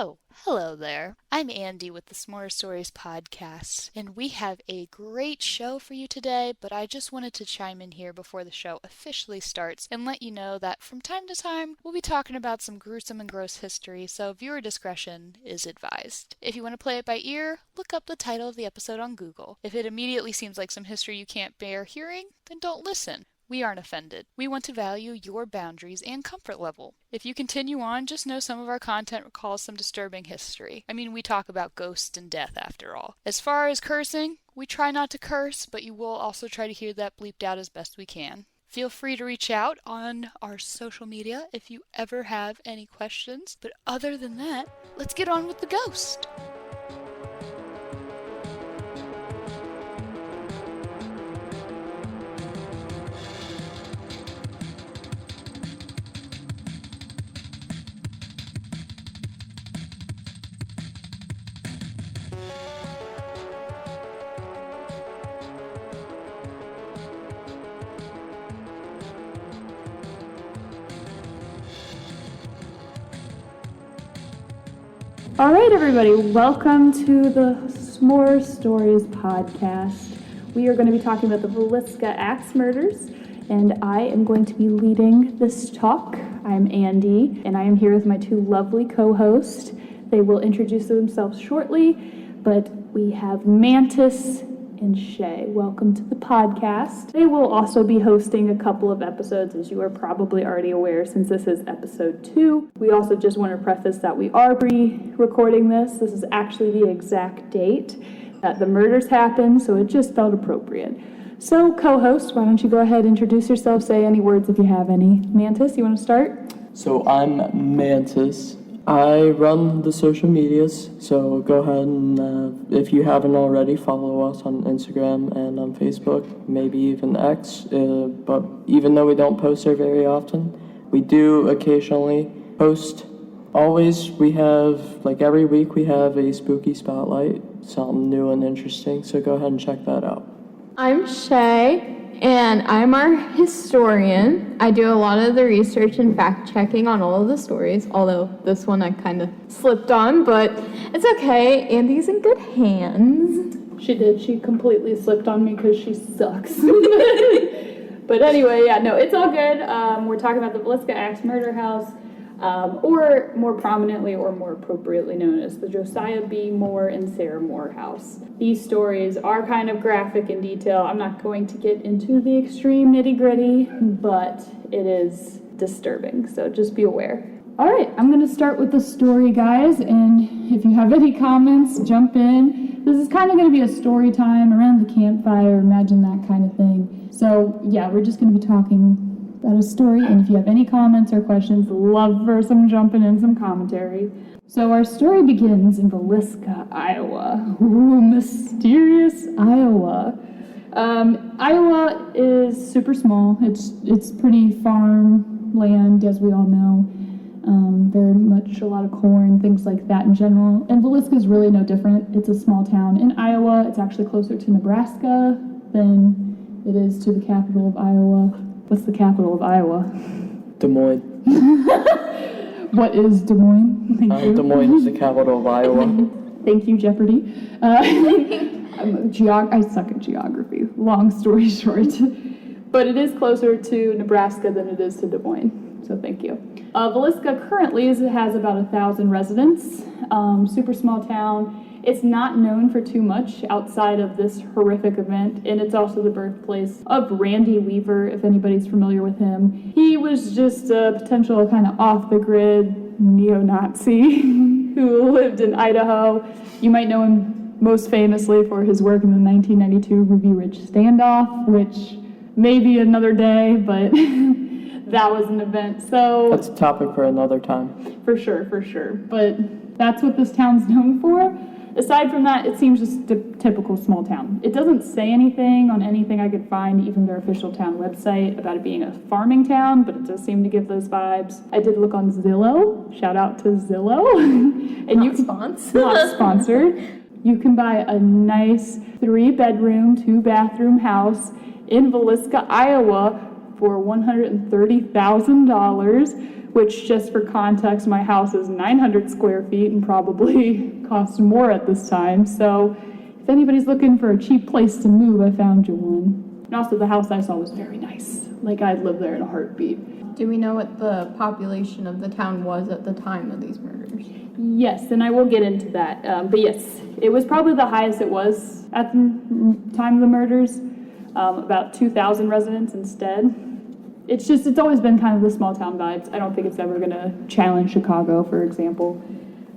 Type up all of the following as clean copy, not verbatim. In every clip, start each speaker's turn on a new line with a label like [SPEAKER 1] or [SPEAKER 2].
[SPEAKER 1] Oh, hello there. I'm Andy with the S'more Stories podcast, and we have a great show for you today, but I just wanted to chime in here before the show officially starts and let you know that from time to time, we'll be talking about some gruesome and gross history, so viewer discretion is advised. If you want to play it by ear, look up the title of the episode on Google. If it immediately seems like some history you can't bear hearing, then don't listen. We aren't offended. We want to value your boundaries and comfort level. If you continue on, just know some of our content recalls some disturbing history. I mean, we talk about ghosts and death after all. As far as cursing, we try not to curse, but you will also try to hear that bleeped out as best we can. Feel free to reach out on our social media if you ever have any questions. But other than that, let's get on with the ghost.
[SPEAKER 2] All right, everybody, welcome to the S'more Stories podcast. We are going to be talking about the Villisca axe murders, and I am going to be leading this talk. I'm Andy, and I am here with my two lovely co-hosts. They will introduce themselves shortly, but we have Mantis and Shay. Welcome to the podcast. They will also be hosting a couple of episodes, as you are probably already aware, since this is episode 2. We also just want to preface that we are re-recording this. This is actually the exact date that the murders happened, so it just felt appropriate. So, co-host, why don't you go ahead and introduce yourself, say any words if you have any. Mantis, you want to start?
[SPEAKER 3] So I'm Mantis. I run the social medias, so go ahead and if you haven't already, follow us on Instagram and on Facebook, maybe even X. But even though we don't post there very often, we do occasionally post. Always, we have, like every week, we have a spooky spotlight, something new and interesting, so go ahead and check that out.
[SPEAKER 4] I'm Shay, and I'm our historian. I do a lot of the research and fact-checking on all of the stories, although this one I kind of slipped on, but it's okay. Andy's in good hands.
[SPEAKER 2] She did. She completely slipped on me because she sucks. But anyway, yeah, no, it's all good. We're talking about the Villisca Axe Murder House, or more prominently or more appropriately known as the Josiah B. Moore and Sara Moore House. These stories are kind of graphic in detail. I'm not going to get into the extreme nitty-gritty, but it is disturbing, so just be aware. All right, I'm going to start with the story, guys, and if you have any comments, jump in. This is kind of going to be a story time around the campfire, imagine that kind of thing. So, yeah, we're just going to be talking about a story, and if you have any comments or questions, love for some jumping in, some commentary. So our story begins in Villisca, Iowa. Ooh, mysterious Iowa. Iowa is super small. It's pretty farmland, as we all know. Very much a lot of corn, things like that in general. And Villisca is really no different. It's a small town in Iowa. It's actually closer to Nebraska than it is to the capital of Iowa. What's the capital of Iowa?
[SPEAKER 3] Des Moines.
[SPEAKER 2] What is Des Moines? Thank you.
[SPEAKER 3] Des Moines is the capital of Iowa.
[SPEAKER 2] Thank you, Jeopardy. I suck at geography. Long story short. But it is closer to Nebraska than it is to Des Moines. So thank you. Villisca currently has about 1,000 residents. Super small town. It's not known for too much outside of this horrific event, and it's also the birthplace of Randy Weaver, if anybody's familiar with him. He was just a potential kind of off-the-grid neo-Nazi who lived in Idaho. You might know him most famously for his work in the 1992 Ruby Ridge standoff, which may be another day, but that was an event. So
[SPEAKER 3] That's a topic for another time.
[SPEAKER 2] For sure. But that's what this town's known for. Aside from that, it seems just a typical small town. It doesn't say anything on anything I could find, even their official town website, about it being a farming town, but it does seem to give those vibes. I did look on Zillow. Shout out to Zillow. And
[SPEAKER 4] Not
[SPEAKER 2] sponsored. You can buy a nice 3-bedroom, 2-bathroom house in Villisca, Iowa for $130,000 which, just for context, my house is 900 square feet and probably costs more at this time. So if anybody's looking for a cheap place to move, I found you one. And also the house I saw was very nice. Like, I'd live there in a heartbeat.
[SPEAKER 4] Do we know what the population of the town was at the time of these murders?
[SPEAKER 2] Yes, and I will get into that. But yes, it was probably the highest it was at the time of the murders, about 2,000 residents instead. It's always been kind of the small town vibes. I don't think it's ever going to challenge Chicago, for example.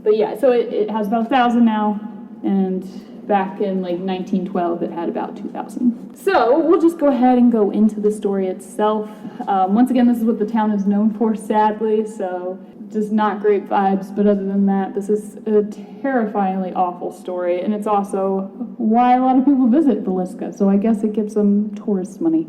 [SPEAKER 2] But yeah, so it has about 1,000 now, and back in like 1912 it had about 2,000. So we'll just go ahead and go into the story itself. Once again, this is what the town is known for, sadly, so just not great vibes. But other than that, this is a terrifyingly awful story, and it's also why a lot of people visit Villisca, so I guess it gives them tourist money.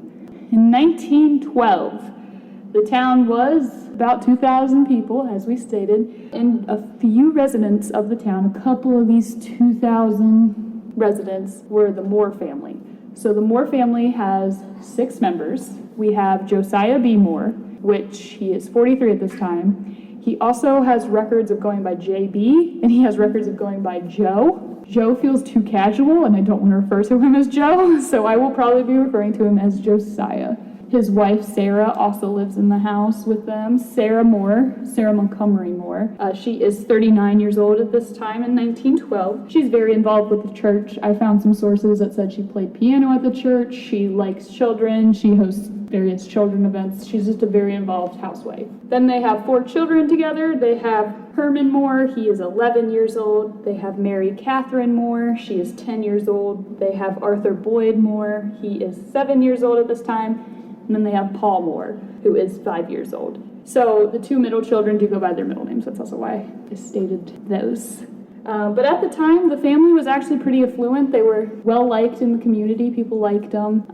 [SPEAKER 2] In 1912, the town was about 2,000 people, as we stated, and a few residents of the town, a couple of these 2,000 residents, were the Moore family. So the Moore family has 6 members. We have Josiah B. Moore, which he is 43 at this time. He also has records of going by JB, and he has records of going by Joe. Joe feels too casual, and I don't want to refer to him as Joe, so I will probably be referring to him as Josiah. His wife, Sara, also lives in the house with them. Sara Montgomery Moore. She is 39 years old at this time in 1912. She's very involved with the church. I found some sources that said she played piano at the church. She likes children. She hosts various children events. She's just a very involved housewife. Then they have 4 children together. They have Herman Moore. He is 11 years old. They have Mary Catherine Moore. She is 10 years old. They have Arthur Boyd Moore. He is 7 years old at this time. And then they have Paul Moore, who is 5 years old. So the 2 middle children do go by their middle names. That's also why I stated those. But at the time, the family was actually pretty affluent. They were well-liked in the community. People liked them.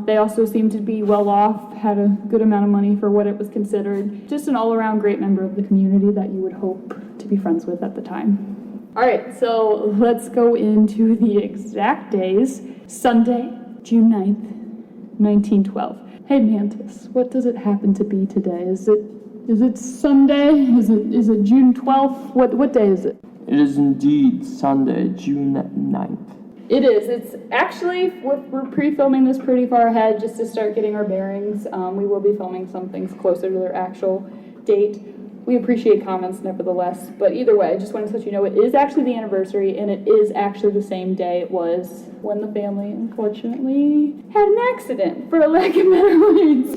[SPEAKER 2] They also seemed to be well-off, had a good amount of money for what it was considered. Just an all-around great member of the community that you would hope to be friends with at the time. All right, so let's go into the exact days. Sunday, June 9th, 1912. Hey Mantis, what does it happen to be today? Is it Sunday? Is it June 12th? What day is it?
[SPEAKER 3] It is indeed Sunday, June 9th.
[SPEAKER 2] It is. It's actually, we're pre-filming this pretty far ahead just to start getting our bearings. We will be filming some things closer to their actual date. We appreciate comments nevertheless, but either way, I just wanted to let you know it is actually the anniversary, and it is actually the same day it was when the family, unfortunately, had an accident, for a lack of better words.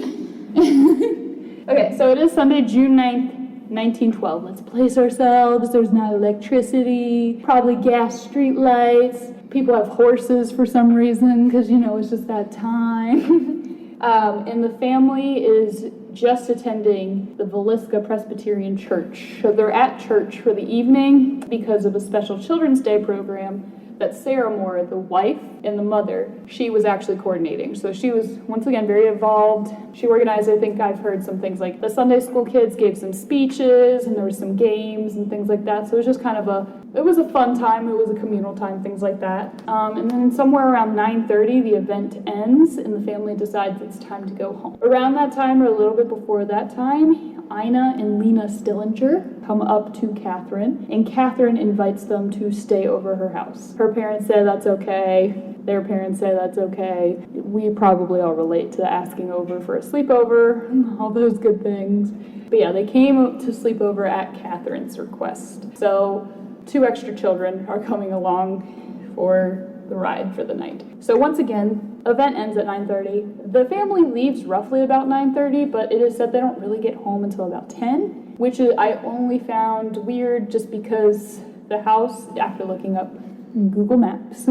[SPEAKER 2] Okay, so it is Sunday, June 9th, 1912. Let's place ourselves. There's not electricity, probably gas street lights. People have horses for some reason, because, it's just that time. And the family is just attending the Villisca Presbyterian Church. So they're at church for the evening because of a special Children's Day program that Sara Moore, the wife and the mother, she was actually coordinating. So she was, once again, very involved. She organized, I think I've heard some things like the Sunday school kids gave some speeches, and there was some games and things like that. So it was just kind of it was a fun time. It was a communal time, things like that. And then somewhere around 9:30, the event ends, and the family decides it's time to go home. Around that time, or a little bit before that time, Ina and Lena Stillinger come up to Catherine, and Catherine invites them to stay over her house. Her parents say that's okay. Their parents say that's okay. We probably all relate to asking over for a sleepover, all those good things. But yeah, they came to sleep over at Catherine's request. So 2 extra children are coming along for the ride for the night. So once again, event ends at 9:30. The family leaves roughly about 9:30, but it is said they don't really get home until about 10, which I only found weird just because the house, after looking up Google Maps,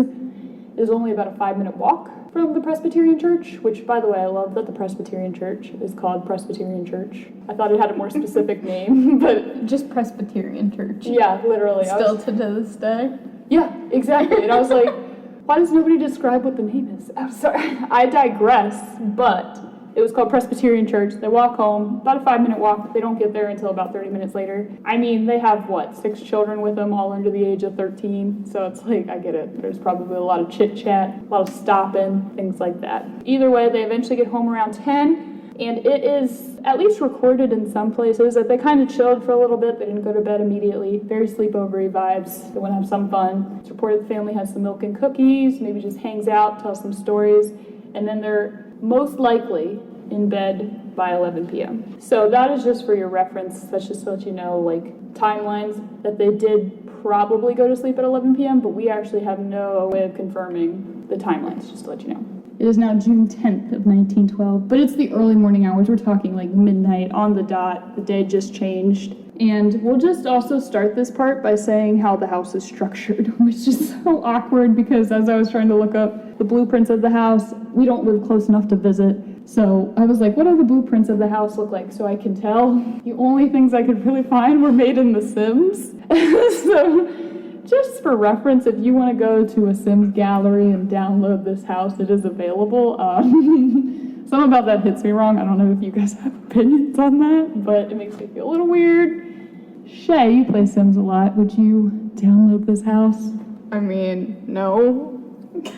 [SPEAKER 2] is only about a 5-minute walk from the Presbyterian Church, which, by the way, I love that the Presbyterian Church is called Presbyterian Church. I thought it had a more specific name, but
[SPEAKER 4] Just Presbyterian Church.
[SPEAKER 2] yeah, literally.
[SPEAKER 4] Still to this day.
[SPEAKER 2] Yeah, exactly. And I was like, why does nobody describe what the name is? I'm sorry, I digress, but it was called Presbyterian Church. They walk home, about a 5-minute walk. They don't get there until about 30 minutes later. I mean, they have, 6 children with them, all under the age of 13. So it's like, I get it. There's probably a lot of chit-chat, a lot of stopping, things like that. Either way, they eventually get home around 10. And it is at least recorded in some places that they kind of chilled for a little bit. They didn't go to bed immediately. Very sleepover-y vibes. They want to have some fun. It's reported the family has some milk and cookies, maybe just hangs out, tells some stories, and then they're most likely in bed by 11 p.m. So that is just for your reference. That's just to let you know, like, timelines that they did probably go to sleep at 11 p.m., but we actually have no way of confirming the timelines, just to let you know. It is now June 10th of 1912, but it's the early morning hours. We're talking like midnight on the dot. The day just changed. And we'll just also start this part by saying how the house is structured, which is so awkward because as I was trying to look up the blueprints of the house, we don't live close enough to visit. So I was like, what do the blueprints of the house look like? So I can tell. The only things I could really find were made in The Sims. So just for reference, if you want to go to a Sims gallery and download this house, it is available. Something about that hits me wrong. I don't know if you guys have opinions on that, but it makes me feel a little weird. Shay, you play Sims a lot. Would you download this house?
[SPEAKER 4] I mean, no.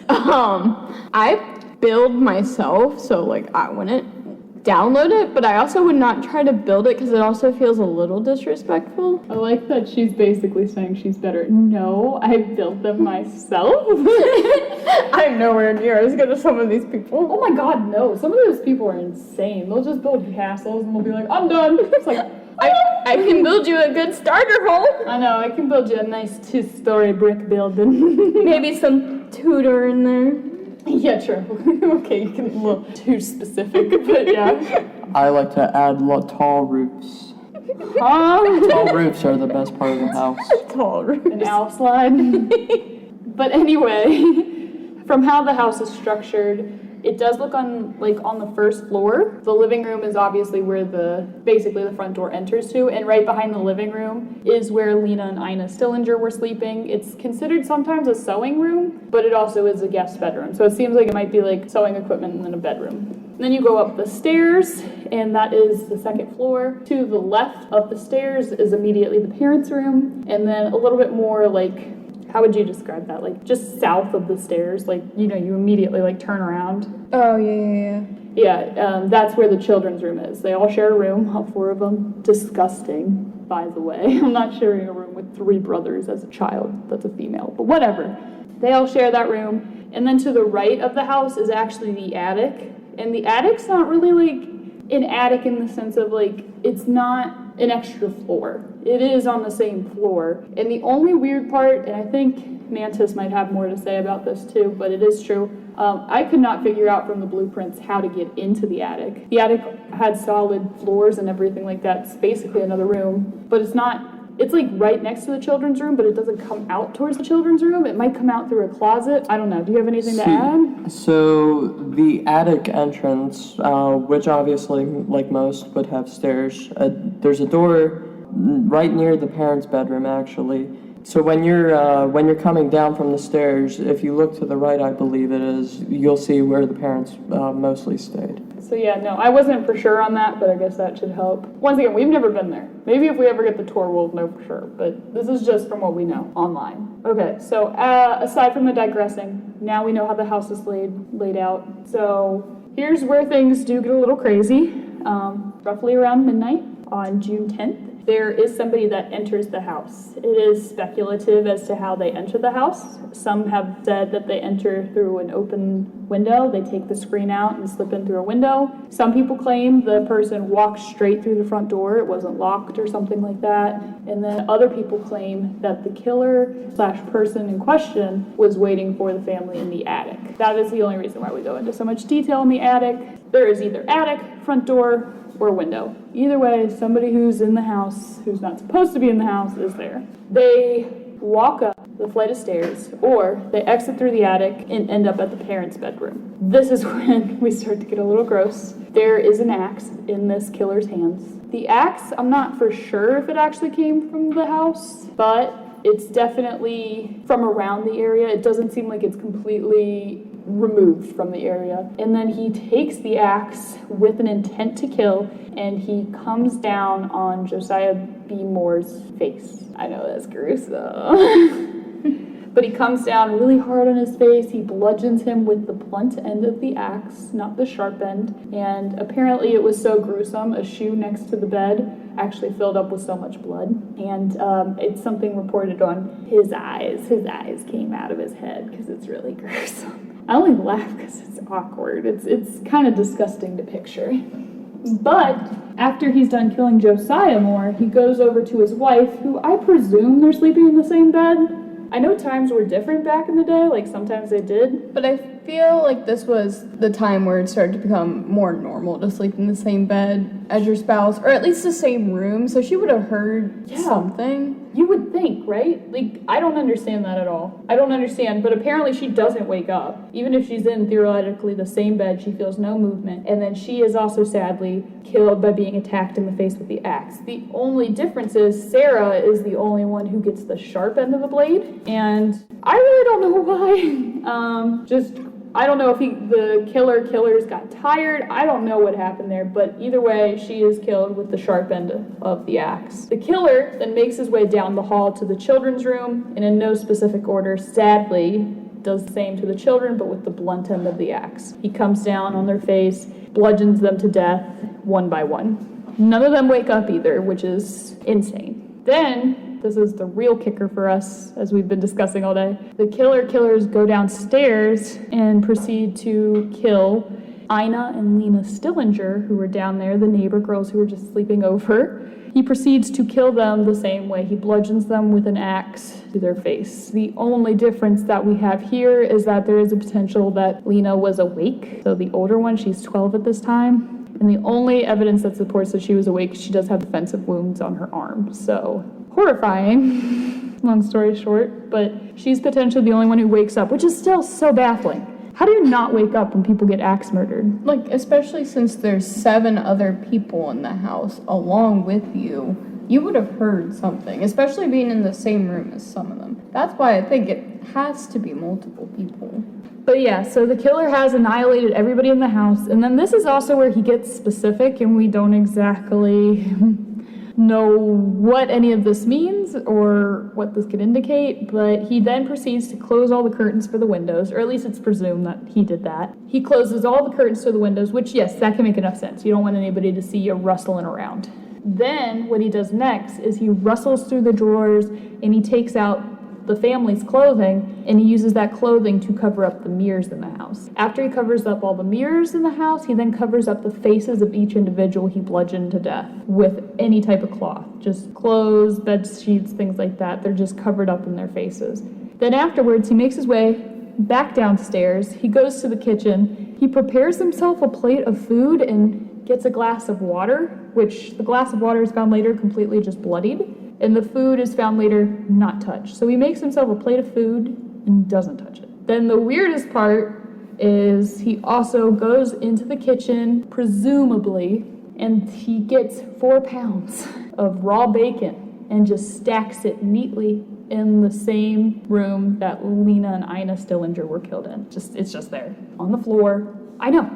[SPEAKER 4] I build myself, so like I wouldn't download it, but I also would not try to build it because it also feels a little disrespectful.
[SPEAKER 2] I like that she's basically saying she's better. No, I built them myself.
[SPEAKER 4] I'm nowhere near as good as some of these people.
[SPEAKER 2] Oh my god, no. Some of those people are insane. They'll just build castles and they'll be like, I'm done. It's like,
[SPEAKER 4] I can build you a good starter home.
[SPEAKER 2] I know, I can build you a nice 2-story brick building.
[SPEAKER 4] Maybe some Tudor in there.
[SPEAKER 2] Yeah, true. Okay, you can be a little too specific, but yeah.
[SPEAKER 3] I like to add tall roofs. Tall roofs are the best part of the house.
[SPEAKER 4] Tall roofs.
[SPEAKER 2] An owl slide. But anyway, from how the house is structured, it does look on the first floor. The living room is obviously where basically the front door enters to, and right behind the living room is where Lena and Ina Stillinger were sleeping. It's considered sometimes a sewing room, but it also is a guest bedroom. So it seems like it might be like sewing equipment and then a bedroom. And then you go up the stairs, and that is the second floor. To the left of the stairs is immediately the parents' room, and then a little bit more like, how would you describe that? Like, just south of the stairs, like, you immediately, like, turn around.
[SPEAKER 4] Oh, yeah.
[SPEAKER 2] Yeah, that's where the children's room is. They all share a room, all 4 of them. Disgusting, by the way. I'm not sharing a room with 3 brothers as a child. That's a female, but whatever. They all share that room. And then to the right of the house is actually the attic. And the attic's not really, like, an attic in the sense of, like, it's not an extra floor. It is on the same floor. And the only weird part, and I think Mantis might have more to say about this too, but it is true, I could not figure out from the blueprints how to get into the attic. The attic had solid floors and everything like that. It's basically another room, but it's like right next to the children's room, but it doesn't come out towards the children's room. It might come out through a closet. I don't know. Do you have anything to add?
[SPEAKER 3] So the attic entrance, which obviously, like most, would have stairs. There's a door right near the parents' bedroom, actually. So when you're coming down from the stairs, if you look to the right, I believe it is, you'll see where the parents mostly stayed.
[SPEAKER 2] So yeah, no, I wasn't for sure on that, but I guess that should help. Once again, we've never been there. Maybe if we ever get the tour, we'll know for sure, but this is just from what we know online. Okay, so aside from the digressing, now we know how the house is laid out. So here's where things do get a little crazy. Roughly around midnight on June 10th, there is somebody that enters the house. It is speculative as to how they enter the house. Some have said that they enter through an open window. They take the screen out and slip in through a window. Some people claim the person walked straight through the front door. It wasn't locked or something like that. And then other people claim that the killer/person in question was waiting for the family in the attic. That is the only reason why we go into so much detail in the attic. There is either attic, front door, or window. Either way, somebody who's in the house, who's not supposed to be in the house, is there. They walk up the flight of stairs, or they exit through the attic and end up at the parents' bedroom. This is when we start to get a little gross. There is an axe in this killer's hands. The axe, I'm not for sure if it actually came from the house, but it's definitely from around the area. It doesn't seem like it's completely removed from the area. And then he takes the axe with an intent to kill, and he comes down on Josiah B. Moore's face. I know that's gruesome. But he comes down really hard on his face. He bludgeons him with the blunt end of the axe, not the sharp end. And apparently it was so gruesome, a shoe next to the bed actually filled up with so much blood. And it's something reported on his eyes. His eyes came out of his head because it's really gruesome. I only laugh because it's awkward. It's kind of disgusting to picture. But after he's done killing Josiah more, he goes over to his wife, who I presume they're sleeping in the same bed. I know times were different back in the day, like sometimes they did.
[SPEAKER 4] But I feel like this was the time where it started to become more normal to sleep in the same bed as your spouse, or at least the same room, so she would have heard something.
[SPEAKER 2] You would think, right? Like, I don't understand that at all. I don't understand, but apparently she doesn't wake up. Even if she's in theoretically the same bed, she feels no movement. And then she is also sadly killed by being attacked in the face with the axe. The only difference is Sara is the only one who gets the sharp end of the blade. And I really don't know why. I don't know if the killers got tired. I don't know what happened there, but either way, she is killed with the sharp end of the axe. The killer then makes his way down the hall to the children's room, and in no specific order, sadly, does the same to the children, but with the blunt end of the axe. He comes down on their face, bludgeons them to death, one by one. None of them wake up either, which is insane. Then, this is the real kicker for us, as we've been discussing all day. The killers go downstairs and proceed to kill Ina and Lena Stillinger, who were down there, the neighbor girls who were just sleeping over. He proceeds to kill them the same way. He bludgeons them with an axe to their face. The only difference that we have here is that there is a potential that Lena was awake. So the older one, she's 12 at this time. And the only evidence that supports that she was awake, she does have defensive wounds on her arm. So horrifying, long story short, but she's potentially the only one who wakes up, which is still so baffling. How do you not wake up when people get axe murdered?
[SPEAKER 4] Like, especially since there's 7 other people in the house along with you, you would have heard something, especially being in the same room as some of them. That's why I think it has to be multiple people.
[SPEAKER 2] But yeah, so the killer has annihilated everybody in the house, and then this is also where he gets specific, and we don't exactly know what any of this means or what this could indicate, but he then proceeds to close all the curtains for the windows, or at least it's presumed that he did that. He closes all the curtains to the windows, which, yes, that can make enough sense. You don't want anybody to see you rustling around. Then what he does next is he rustles through the drawers and he takes out the family's clothing, and he uses that clothing to cover up the mirrors in the house. After he covers up all the mirrors in the house, he then covers up the faces of each individual he bludgeoned to death with any type of cloth. Just clothes, bed sheets, things like that. They're just covered up in their faces. Then afterwards, he makes his way back downstairs. He goes to the kitchen. He prepares himself a plate of food and gets a glass of water, which the glass of water is found later completely just bloodied. And the food is found later not touched. So he makes himself a plate of food and doesn't touch it. Then the weirdest part is he also goes into the kitchen, presumably, and he gets 4 pounds of raw bacon and just stacks it neatly in the same room that Lena and Ina Stillinger were killed in. It's just there on the floor. I know.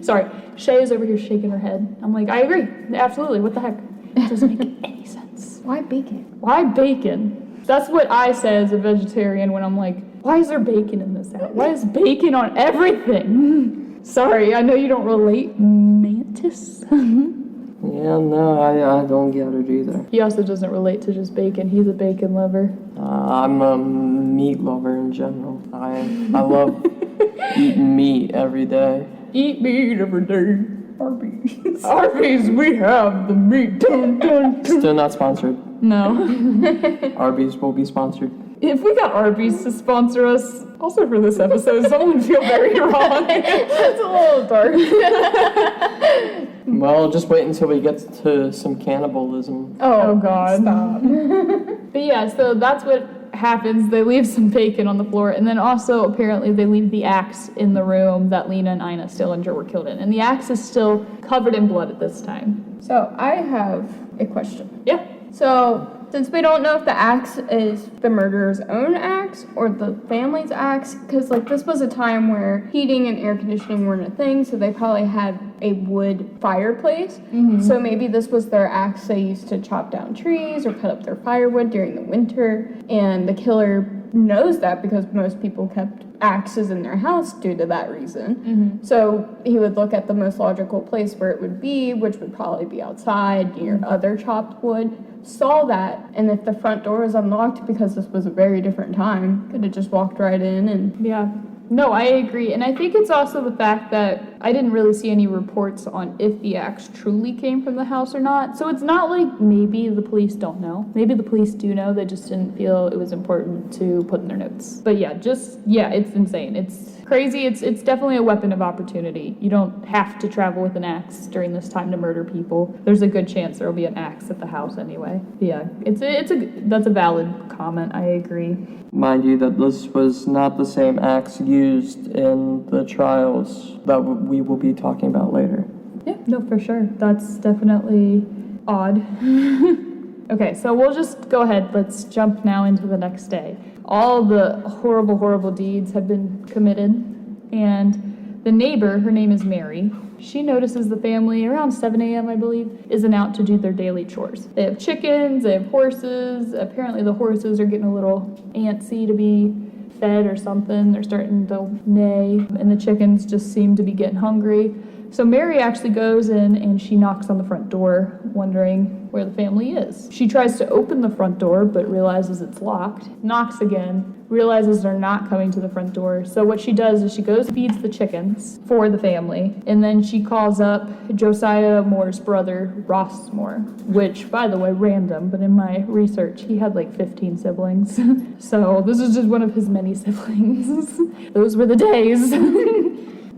[SPEAKER 2] Sorry. Shay is over here shaking her head. I'm like, I agree. Absolutely. What the heck? It doesn't make any sense.
[SPEAKER 4] Why bacon?
[SPEAKER 2] Why bacon? That's what I say as a vegetarian when I'm like, why is there bacon in this house? Why is bacon on everything? Sorry, I know you don't relate, Mantis.
[SPEAKER 3] Yeah, no, I don't get it either.
[SPEAKER 2] He also doesn't relate to just bacon. He's a bacon lover.
[SPEAKER 3] I'm a meat lover in general. I love eating meat every day.
[SPEAKER 2] Eat meat every day. Arby's. Arby's, we have the meat. Dun, dun, dun.
[SPEAKER 3] Still not sponsored.
[SPEAKER 2] No.
[SPEAKER 3] Arby's will be sponsored.
[SPEAKER 2] If we got Arby's to sponsor us, also for this episode, someone would feel very wrong.
[SPEAKER 4] That's a little dark.
[SPEAKER 3] Well, just wait until we get to some cannibalism.
[SPEAKER 2] Oh God.
[SPEAKER 4] Stop.
[SPEAKER 2] But yeah, so that's what happens. They leave some bacon on the floor, and then also apparently they leave the axe in the room that Lena and Ina Stillinger were killed in. And the axe is still covered in blood at this time.
[SPEAKER 4] So I have a question.
[SPEAKER 2] Yeah.
[SPEAKER 4] So, since we don't know if the axe is the murderer's own axe or the family's axe, because like this was a time where heating and air conditioning weren't a thing, so they probably had a wood fireplace. Mm-hmm. So maybe this was their axe they used to chop down trees or cut up their firewood during the winter, and the killer knows that because most people kept axes in their house due to that reason. So he would look at the most logical place where it would be, which would probably be outside near other chopped wood. Saw that, and if the front door was unlocked, because this was a very different time, could have just walked right in and...
[SPEAKER 2] Yeah. No, I agree. And I think it's also the fact that I didn't really see any reports on if the axe truly came from the house or not. So it's not like maybe the police don't know. Maybe the police do know. They just didn't feel it was important to put in their notes. But yeah, it's insane. It's crazy. It's definitely a weapon of opportunity. You don't have to travel with an axe during this time to murder people. There's a good chance there will be an axe at the house anyway. Yeah, that's a valid comment. I agree.
[SPEAKER 3] Mind you that this was not the same axe used in the trials that we will be talking about later.
[SPEAKER 2] Yeah, no, for sure. That's definitely odd. Okay, so we'll just go ahead. Let's jump now into the next day. All the horrible, horrible deeds have been committed, and the neighbor, her name is Mary, she notices the family around 7 a.m., I believe, isn't out to do their daily chores. They have chickens, they have horses. Apparently the horses are getting a little antsy to be fed or something. They're starting to neigh, and the chickens just seem to be getting hungry. So Mary actually goes in and she knocks on the front door, wondering where the family is. She tries to open the front door, but realizes it's locked. Knocks again, realizes they're not coming to the front door. So what she does is she goes, feeds the chickens for the family, and then she calls up Josiah Moore's brother, Ross Moore, which, by the way, random, but in my research, he had like 15 siblings. So this is just one of his many siblings. Those were the days.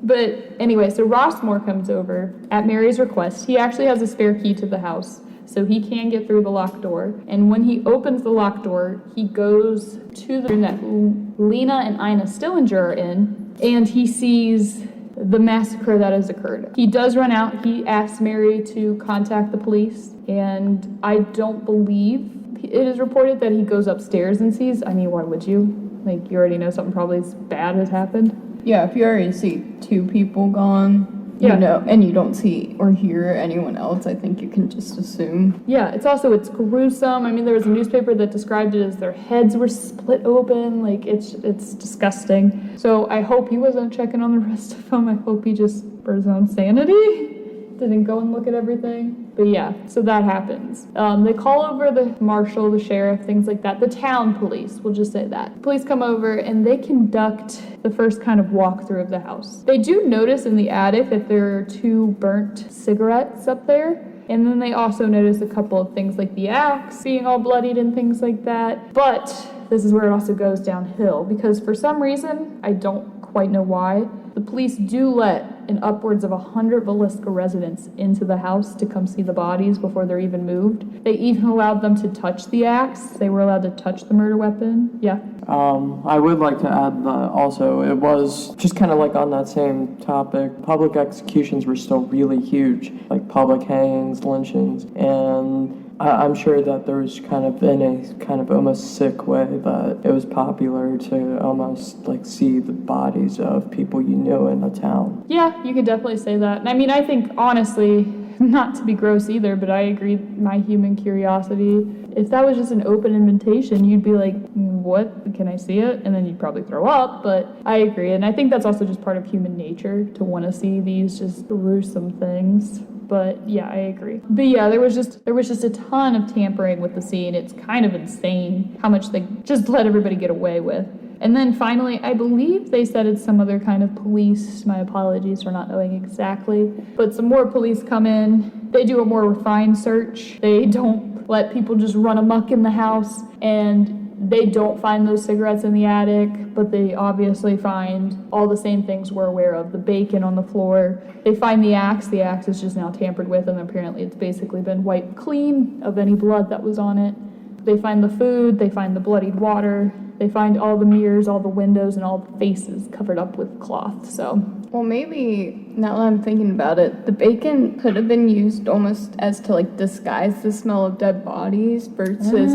[SPEAKER 2] But anyway, so Ross Moore comes over at Mary's request. He actually has a spare key to the house, so he can get through the locked door. And when he opens the locked door, he goes to the room that Lena and Ina Stillinger are in, and he sees the massacre that has occurred. He does run out. He asks Mary to contact the police, and I don't believe it is reported that he goes upstairs and sees. I mean, why would you? Like, you already know something probably bad has happened.
[SPEAKER 4] Yeah, if you already see two people gone,
[SPEAKER 2] Yeah.
[SPEAKER 4] you know, and you don't see or hear anyone else, I think you can just assume.
[SPEAKER 2] Yeah, it's gruesome. I mean, there was a newspaper that described it as their heads were split open. Like, it's disgusting. So I hope he wasn't checking on the rest of them. I hope he just, for his own sanity, didn't go and look at everything. But yeah, so that happens. They call over the marshal, the sheriff, things like that. The town police, we'll just say that. Police come over and they conduct the first kind of walkthrough of the house. They do notice in the attic that there are 2 burnt cigarettes up there. And then they also notice a couple of things like the axe being all bloodied and things like that. But this is where it also goes downhill, because for some reason, I don't quite know why, the police do let an upwards of 100 Villisca residents into the house to come see the bodies before they're even moved. They even allowed them to touch the axe. They were allowed to touch the murder weapon. Yeah.
[SPEAKER 3] I would like to add that also it was just kind of like on that same topic. Public executions were still really huge, like public hangings, lynchings, and I'm sure that there was kind of in a kind of almost sick way that it was popular to almost like see the bodies of people you knew in a town.
[SPEAKER 2] Yeah, you could definitely say that. And I mean, I think honestly, not to be gross either, but I agree, my human curiosity, if that was just an open invitation, you'd be like, what? Can I see it? And then you'd probably throw up, but I agree. And I think that's also just part of human nature to want to see these just gruesome things. But yeah, I agree. But yeah, there was just a ton of tampering with the scene. It's kind of insane how much they just let everybody get away with. And then finally, I believe they said it's some other kind of police. My apologies for not knowing exactly. But some more police come in. They do a more refined search. They don't let people just run amok in the house. And they don't find those cigarettes in the attic, but they obviously find all the same things we're aware of. The bacon on the floor. They find the axe. The axe is just now tampered with, and apparently it's basically been wiped clean of any blood that was on it. They find the food. They find the bloodied water. They find all the mirrors, all the windows, and all the faces covered up with cloth. So,
[SPEAKER 4] well, maybe, now that I'm thinking about it, the bacon could have been used almost as to, like, disguise the smell of dead bodies versus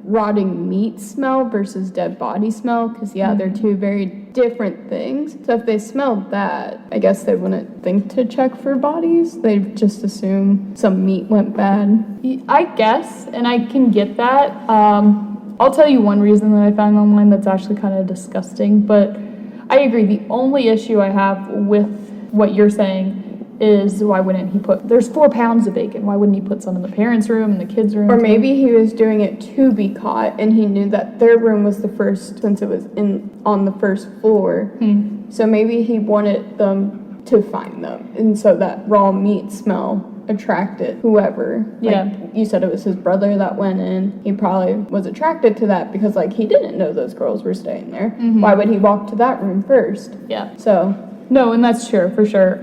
[SPEAKER 4] rotting meat smell versus dead body smell, because they're two very different things. So if they smelled that, I guess they wouldn't think to check for bodies. They'd just assume some meat went bad.
[SPEAKER 2] I guess, and I can get that. I'll tell you one reason that I found online that's actually kind of disgusting, but I agree. The only issue I have with what you're saying is why wouldn't he there's 4 pounds of bacon. Why wouldn't he put some in the parents' room and the kids' room?
[SPEAKER 4] Or maybe he was doing it to be caught, and he knew that their room was the first, since it was on the first floor. So maybe he wanted them to find them, and so that raw meat smell attracted whoever.
[SPEAKER 2] Yeah.
[SPEAKER 4] Like you said, it was his brother that went in. He probably was attracted to that because, like, he didn't know those girls were staying there. Why would he walk to that room first?
[SPEAKER 2] Yeah.
[SPEAKER 4] So.
[SPEAKER 2] No, and that's true, for sure.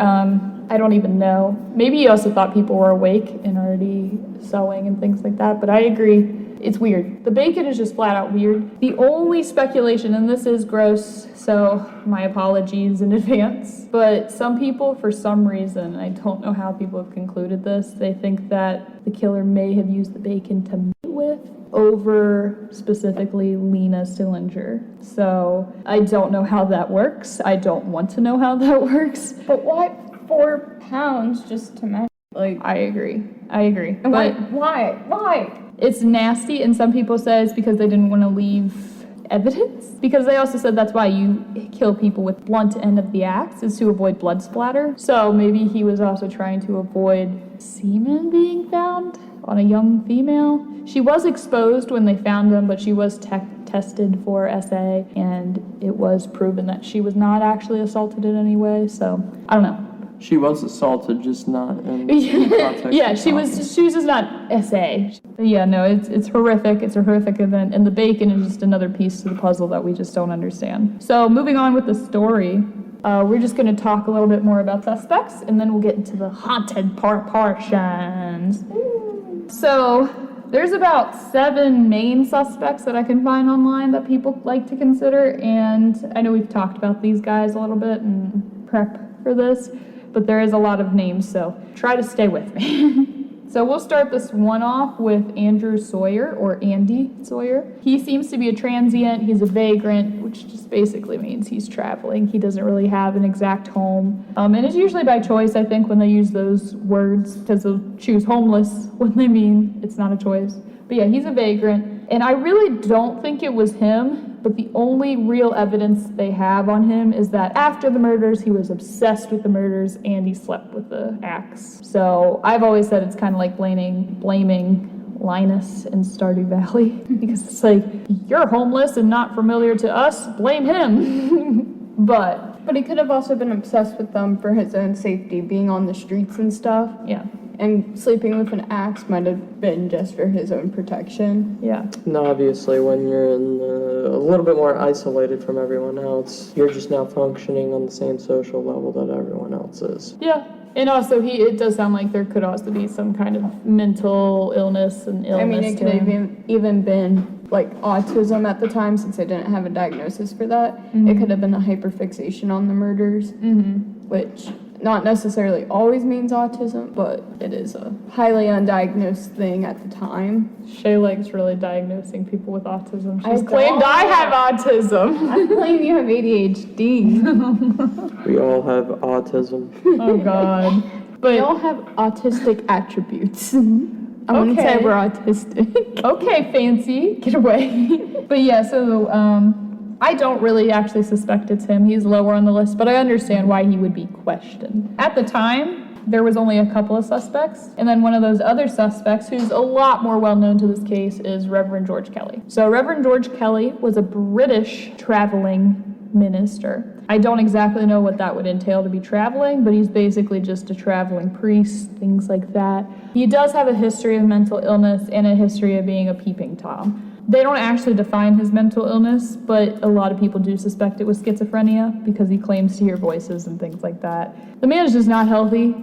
[SPEAKER 2] I don't even know. Maybe he also thought people were awake and already sewing and things like that, but I agree. It's weird. The bacon is just flat out weird. The only speculation, and this is gross, so my apologies in advance, but some people, for some reason, I don't know how people have concluded this, they think that the killer may have used the bacon to mate with over specifically Lena Sillinger. So I don't know how that works. I don't want to know how that works.
[SPEAKER 4] But why 4 pounds just to match? Like,
[SPEAKER 2] I agree. And
[SPEAKER 4] but why?
[SPEAKER 2] It's nasty, and some people say it's because they didn't want to leave evidence. Because they also said that's why you kill people with blunt end of the axe, is to avoid blood splatter. So maybe he was also trying to avoid semen being found on a young female. She was exposed when they found him, but she was tested for SA, and it was proven that she was not actually assaulted in any way. So I don't know.
[SPEAKER 3] She was assaulted, just not in the context
[SPEAKER 2] Yeah,
[SPEAKER 3] of
[SPEAKER 2] she was just not SA. But yeah, no, it's horrific. It's a horrific event, and the bacon is just another piece to the puzzle that we just don't understand. So moving on with the story, we're just going to talk a little bit more about suspects, and then we'll get into the haunted portions. So there's about 7 main suspects that I can find online that people like to consider, and I know we've talked about these guys a little bit in prep for this, but there is a lot of names, so try to stay with me. So we'll start this one off with Andrew Sawyer, or Andy Sawyer. He seems to be a transient. He's a vagrant, which just basically means he's traveling. He doesn't really have an exact home. And it's usually by choice, I think, when they use those words, because they'll choose homeless when they mean it's not a choice. But yeah, he's a vagrant. And I really don't think it was him, but the only real evidence they have on him is that after the murders, he was obsessed with the murders and he slept with the axe. So I've always said it's kind of like blaming Linus in Stardew Valley, because it's like, you're homeless and not familiar to us, blame him. But
[SPEAKER 4] he could have also been obsessed with them for his own safety, being on the streets and stuff.
[SPEAKER 2] yeah.
[SPEAKER 4] And sleeping with an axe might have been just for his own protection.
[SPEAKER 2] Yeah.
[SPEAKER 3] And obviously, when you're a little bit more isolated from everyone else, you're just now functioning on the same social level that everyone else is.
[SPEAKER 2] Yeah. And also, it does sound like there could also be some kind of mental illness and illness.
[SPEAKER 4] I mean, it could have even been like autism at the time, since they didn't have a diagnosis for that.
[SPEAKER 2] Mm-hmm.
[SPEAKER 4] It could have been a hyperfixation on the murders, which not necessarily always means autism, but it is a highly undiagnosed thing at the time.
[SPEAKER 2] Shay likes really diagnosing people with autism. She's
[SPEAKER 4] I
[SPEAKER 2] claimed
[SPEAKER 4] don't.
[SPEAKER 2] I have autism.
[SPEAKER 4] I claim you have ADHD.
[SPEAKER 3] We all have autism.
[SPEAKER 2] Oh, God. But
[SPEAKER 4] We all have autistic attributes. I wouldn't say
[SPEAKER 2] Okay.
[SPEAKER 4] we're autistic.
[SPEAKER 2] okay, fancy, get away. But yeah, so I don't really actually suspect it's him. He's lower on the list, but I understand why he would be questioned. At the time, there was only a couple of suspects, and then one of those other suspects, who's a lot more well known to this case, is Reverend George Kelly. So Reverend George Kelly was a British traveling minister. I don't exactly know what that would entail to be traveling, but he's basically just a traveling priest, things like that. He does have a history of mental illness and a history of being a peeping Tom. They don't actually define his mental illness, but a lot of people do suspect it was schizophrenia because he claims to hear voices and things like that. The man is just not healthy.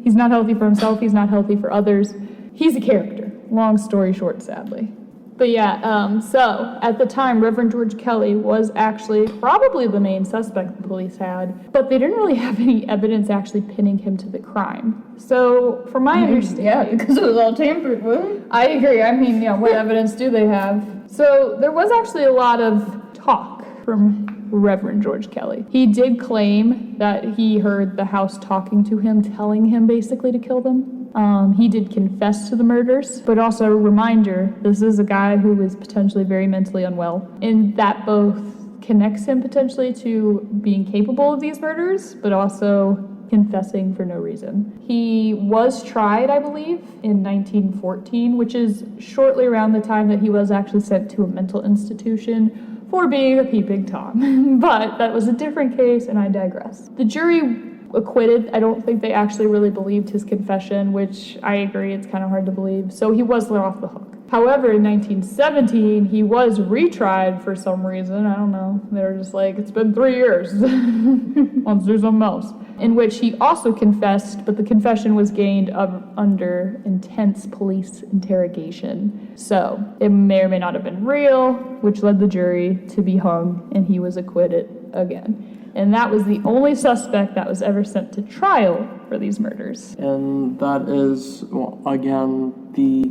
[SPEAKER 2] He's not healthy for himself. He's not healthy for others. He's a character. Long story short, sadly. But yeah, so at the time, Reverend George Kelly was actually probably the main suspect the police had, but they didn't really have any evidence actually pinning him to the crime. So, from my understanding...
[SPEAKER 4] Yeah, because it was all tampered with.
[SPEAKER 2] I agree. I mean, yeah, what evidence do they have? So, there was actually a lot of talk from Reverend George Kelly. He did claim that he heard the house talking to him, telling him basically to kill them. He did confess to the murders, but also, reminder, this is a guy who is potentially very mentally unwell, and that both connects him potentially to being capable of these murders, but also confessing for no reason. He was tried, I believe, in 1914, which is shortly around the time that he was actually sent to a mental institution for being a peeping Tom. But that was a different case, and I digress. The jury acquitted. I don't think they actually really believed his confession, which I agree, it's kind of hard to believe. So he was let off the hook. However, in 1917, he was retried for some reason. I don't know. They were just like, it's been 3 years. Let's do something else. In which he also confessed, but the confession was gained under intense police interrogation. So it may or may not have been real, which led the jury to be hung, and he was acquitted again. And that was the only suspect that was ever sent to trial for these murders.
[SPEAKER 3] And that is, well, again, the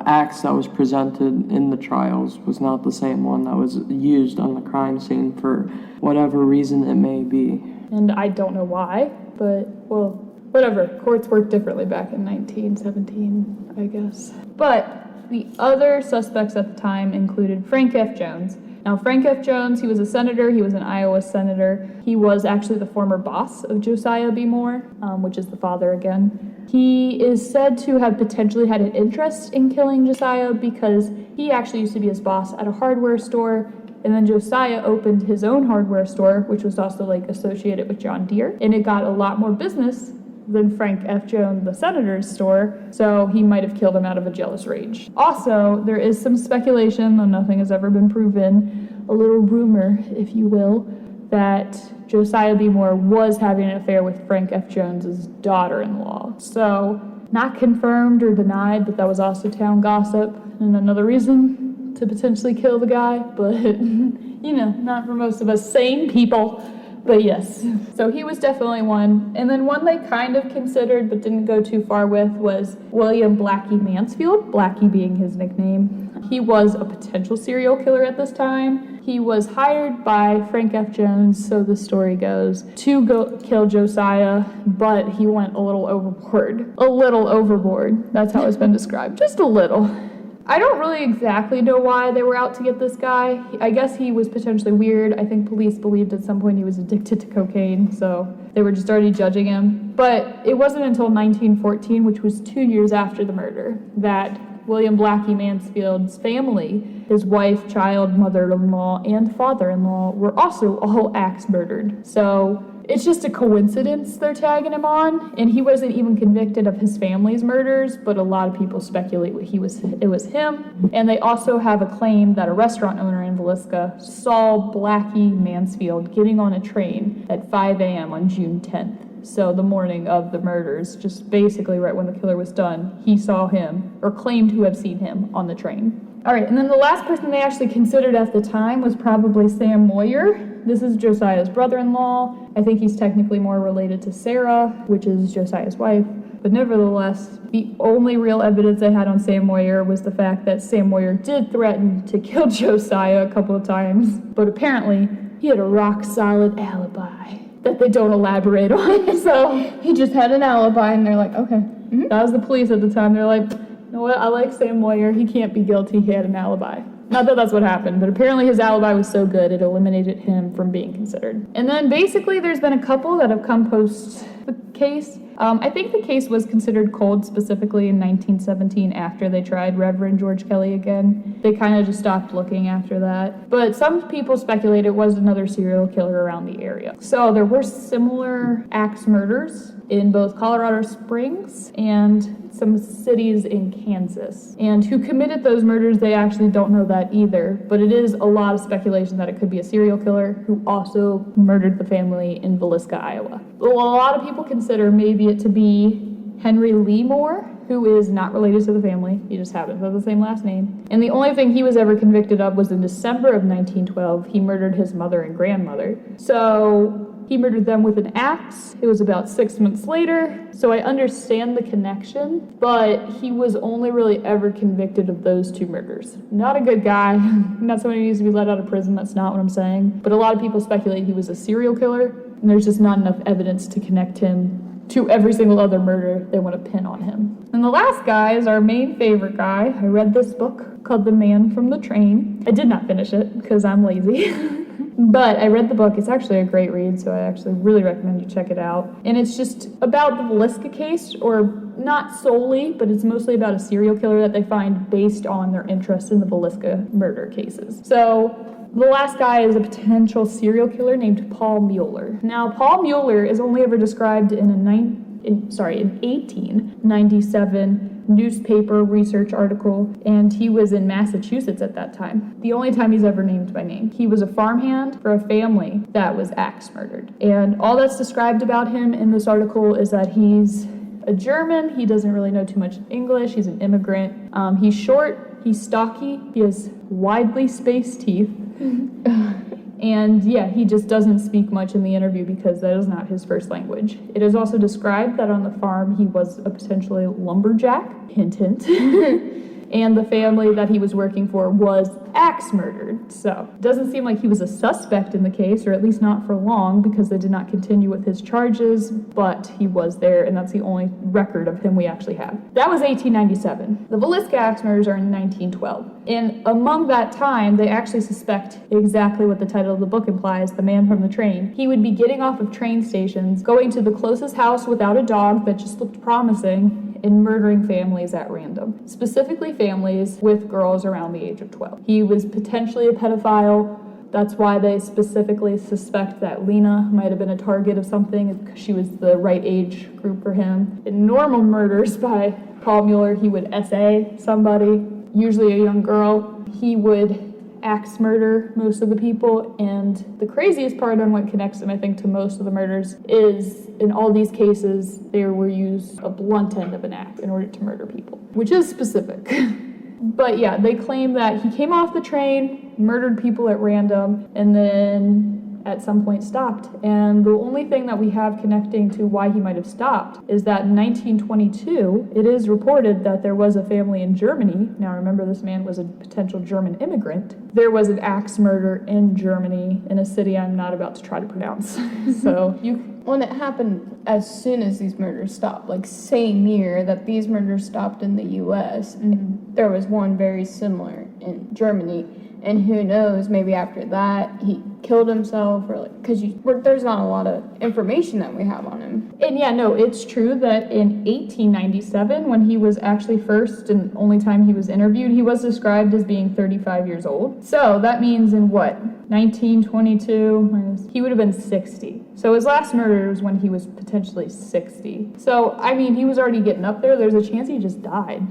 [SPEAKER 3] axe that was presented in the trials was not the same one that was used on the crime scene for whatever reason it may be.
[SPEAKER 2] And I don't know why, but, well, whatever. Courts worked differently back in 1917, I guess. But the other suspects at the time included Frank F. Jones. Now, Frank F. Jones, he was a senator. He was an Iowa senator. He was actually the former boss of Josiah B. Moore, which is the father again. He is said to have potentially had an interest in killing Josiah because he actually used to be his boss at a hardware store, and then Josiah opened his own hardware store, which was also like associated with John Deere, and it got a lot more business than Frank F. Jones, the senator's store, so he might have killed him out of a jealous rage. Also, there is some speculation, though nothing has ever been proven, a little rumor, if you will, that Josiah B. Moore was having an affair with Frank F. Jones's daughter-in-law. So, not confirmed or denied, but that was also town gossip, and another reason to potentially kill the guy, but, not for most of us sane people. But yes, so he was definitely one. And then one they kind of considered but didn't go too far with was William Blackie Mansfield, Blackie being his nickname. He was a potential serial killer at this time. He was hired by Frank F. Jones, so the story goes, to go kill Josiah, but he went a little overboard. A little overboard. That's how it's been described. Just a little. I don't really exactly know why they were out to get this guy. I guess he was potentially weird. I think police believed at some point he was addicted to cocaine, so they were just already judging him. But it wasn't until 1914, which was 2 years after the murder, that William Blackie Mansfield's family, his wife, child, mother-in-law, and father-in-law, were also all axe murdered. So it's just a coincidence they're tagging him on, and he wasn't even convicted of his family's murders, but a lot of people speculate it was him. And they also have a claim that a restaurant owner in Villisca saw Blackie Mansfield getting on a train at 5 a.m. on June 10th. So the morning of the murders, just basically right when the killer was done, he saw him, or claimed to have seen him, on the train. All right, and then the last person they actually considered at the time was probably Sam Moyer. This is Josiah's brother-in-law. I think he's technically more related to Sara, which is Josiah's wife. But nevertheless, the only real evidence they had on Sam Moyer was the fact that Sam Moyer did threaten to kill Josiah a couple of times. But apparently, he had a rock-solid alibi that they don't elaborate on. So he just had an alibi, and they're like, okay. Mm-hmm. That was the police at the time. They're like, you know what, I like Sam Moyer. He can't be guilty. He had an alibi. Not that that's what happened, but apparently his alibi was so good it eliminated him from being considered. And then basically there's been a couple that have come post the case. I think the case was considered cold specifically in 1917 after they tried Reverend George Kelly again. They kind of just stopped looking after that. But some people speculate it was another serial killer around the area. So there were similar axe murders in both Colorado Springs and some cities in Kansas. And who committed those murders, they actually don't know that either. But it is a lot of speculation that it could be a serial killer who also murdered the family in Villisca, Iowa. A lot of people consider maybe it to be Henry Lee Moore, who is not related to the family. He just happens to have the same last name. And the only thing he was ever convicted of was in December of 1912. He murdered his mother and grandmother. So he murdered them with an axe. It was about 6 months later. So I understand the connection, but he was only really ever convicted of those two murders. Not a good guy. Not someone who needs to be let out of prison. That's not what I'm saying. But a lot of people speculate he was a serial killer, and there's just not enough evidence to connect him to every single other murder they want to pin on him. And the last guy is our main favorite guy. I read this book called The Man from the Train. I did not finish it because I'm lazy. But I read the book. It's actually a great read, so I actually really recommend you check it out. And it's just about the Villisca case, or not solely, but it's mostly about a serial killer that they find based on their interest in the Villisca murder cases. So the last guy is a potential serial killer named Paul Mueller. Now, Paul Mueller is only ever described in an 1897 newspaper research article, and he was in Massachusetts at that time. The only time he's ever named by name. He was a farmhand for a family that was axe murdered. And all that's described about him in this article is that he's a German. He doesn't really know too much English. He's an immigrant. He's short. He's stocky. He has widely spaced teeth. And yeah, he just doesn't speak much in the interview because that is not his first language. It is also described that on the farm he was a potentially lumberjack, hint hint, and the family that he was working for was axe murdered. So it doesn't seem like he was a suspect in the case, or at least not for long, because they did not continue with his charges, but he was there, and that's the only record of him we actually have. That was 1897. The Villisca axe murders are in 1912. And among that time, they actually suspect exactly what the title of the book implies, The Man from the Train. He would be getting off of train stations, going to the closest house without a dog that just looked promising, and murdering families at random, specifically families with girls around the age of 12. He was potentially a pedophile. That's why they specifically suspect that Lena might have been a target of something, because she was the right age group for him. In normal murders by Paul Mueller, he would SA somebody, usually a young girl. He would axe murder most of the people, and the craziest part on what connects him, I think, to most of the murders is in all these cases they were used a blunt end of an axe in order to murder people, which is specific. But yeah, they claim that he came off the train, murdered people at random, and then at some point stopped. And the only thing that we have connecting to why he might have stopped is that in 1922, it is reported that there was a family in Germany. Now remember, this man was a potential German immigrant. There was an axe murder in Germany in a city I'm not about to try to pronounce. So
[SPEAKER 4] When it happened as soon as these murders stopped, like same year that these murders stopped in the U.S., there was one very similar in Germany. And who knows, maybe after that he killed himself, or like, because there's not a lot of information that we have on him.
[SPEAKER 2] And yeah, no, it's true that in 1897, when he was actually first and only time he was interviewed, he was described as being 35 years old. So that means in what, 1922, he would have been 60. So his last murder was when he was potentially 60. So, I mean, he was already getting up there. There's a chance he just died.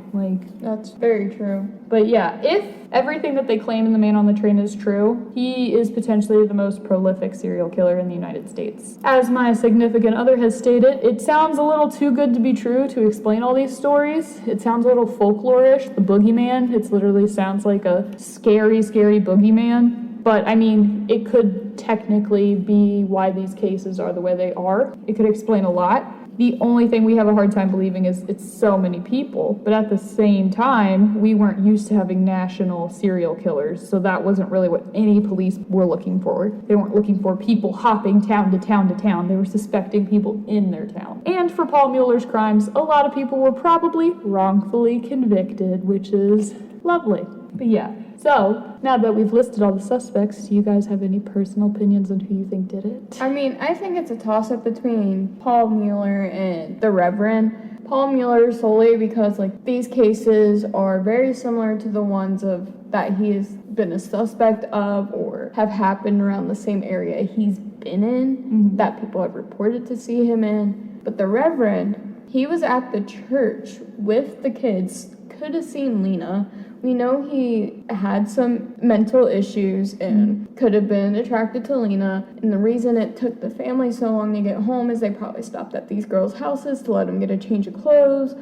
[SPEAKER 4] That's very true.
[SPEAKER 2] But yeah, if everything that they claim in The Man on the Train is true, he is potentially the most prolific serial killer in the United States. As my significant other has stated, it sounds a little too good to be true to explain all these stories. It sounds a little folklorish, the boogeyman. It literally sounds like a scary, scary boogeyman. But, I mean, it could technically be why these cases are the way they are. It could explain a lot. The only thing we have a hard time believing is it's so many people. But at the same time, we weren't used to having national serial killers, so that wasn't really what any police were looking for. They weren't looking for people hopping town to town to town. They were suspecting people in their town. And for Paul Mueller's crimes, a lot of people were probably wrongfully convicted, which is lovely. But yeah. So, now that we've listed all the suspects, do you guys have any personal opinions on who you think did it?
[SPEAKER 4] I mean, I think it's a toss-up between Paul Mueller and the Reverend. Paul Mueller solely because, these cases are very similar to the ones that he has been a suspect of or have happened around the same area he's been in, that people have reported to see him in. But the Reverend, he was at the church with the kids, could have seen Lena. We know he had some mental issues and could have been attracted to Lena. And the reason it took the family so long to get home is they probably stopped at these girls' houses to let them get a change of clothes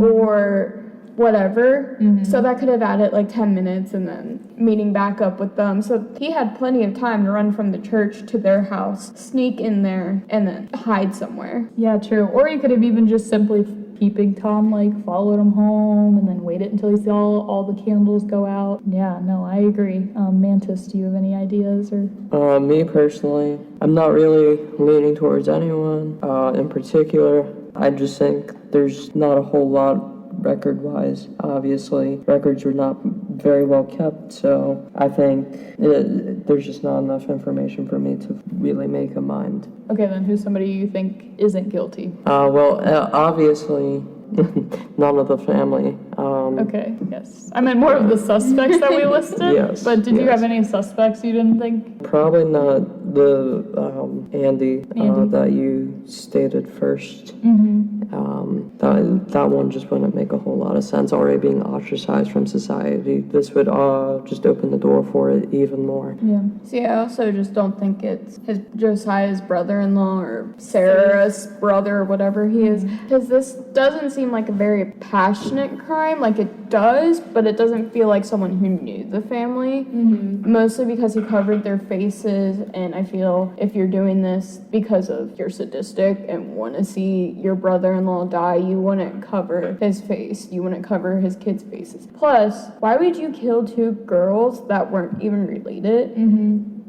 [SPEAKER 4] or whatever. So that could have added 10 minutes and then meeting back up with them. So he had plenty of time to run from the church to their house, sneak in there, and then hide somewhere.
[SPEAKER 2] Yeah, true. Or he could have even just simply peeping Tom, like, followed him home and then waited until he saw all the candles go out. Yeah, no, I agree. Mantis, do you have any ideas or?
[SPEAKER 3] Me personally, I'm not really leaning towards anyone in particular. I just think there's not a whole lot record-wise. Obviously, records were not very well kept, so I think there's just not enough information for me to really make a mind.
[SPEAKER 2] Okay, then who's somebody you think isn't guilty?
[SPEAKER 3] Obviously, none of the family.
[SPEAKER 2] Okay, yes. I meant more of the suspects that we listed.
[SPEAKER 3] Yes,
[SPEAKER 2] But did you
[SPEAKER 3] yes.
[SPEAKER 2] have any suspects you didn't think?
[SPEAKER 3] Probably not the Andy. That you stated first. That one just wouldn't make a whole lot of sense. Already being ostracized from society, this would just open the door for it even more.
[SPEAKER 2] Yeah.
[SPEAKER 4] See, I also just don't think it's Josiah's brother-in-law or Sarah's brother or whatever he is, because this doesn't seem like a very passionate crime. Like, it does, but it doesn't feel like someone who knew the family. Mostly because he covered their faces, and I feel if you're doing this because of you're sadistic and want to see your brother-in-law die, you wouldn't cover his face. You wouldn't cover his kids' faces. Plus, why would you kill two girls that weren't even related?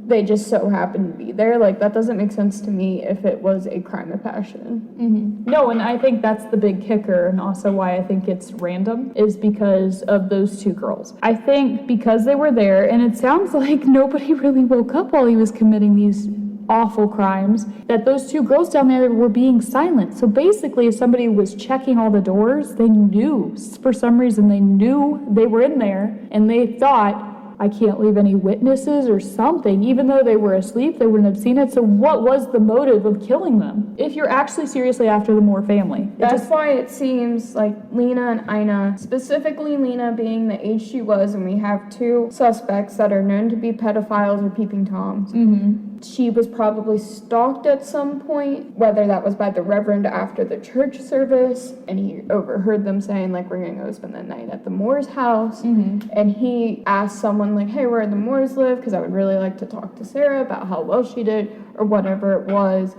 [SPEAKER 4] They just so happened to be there. Like, that doesn't make sense to me if it was a crime of passion.
[SPEAKER 2] No, and I think that's the big kicker, and also why I think it's random, is because of those two girls. I think because they were there, and it sounds like nobody really woke up while he was committing these awful crimes, that those two girls down there were being silent. So basically, if somebody was checking all the doors, they knew, for some reason, they knew they were in there, and they thought, I can't leave any witnesses or something. Even though they were asleep, they wouldn't have seen it. So what was the motive of killing them? If you're actually seriously after the Moore family.
[SPEAKER 4] That's why it seems like Lena and Ina, specifically Lena being the age she was, and we have two suspects that are known to be pedophiles or peeping toms. She was probably stalked at some point, whether that was by the reverend after the church service, and he overheard them saying, like, we're gonna go spend the night at the Moore's house, and he asked someone, like, hey, where do the Moores live? Because I would really like to talk to Sara about how well she did, or whatever it was.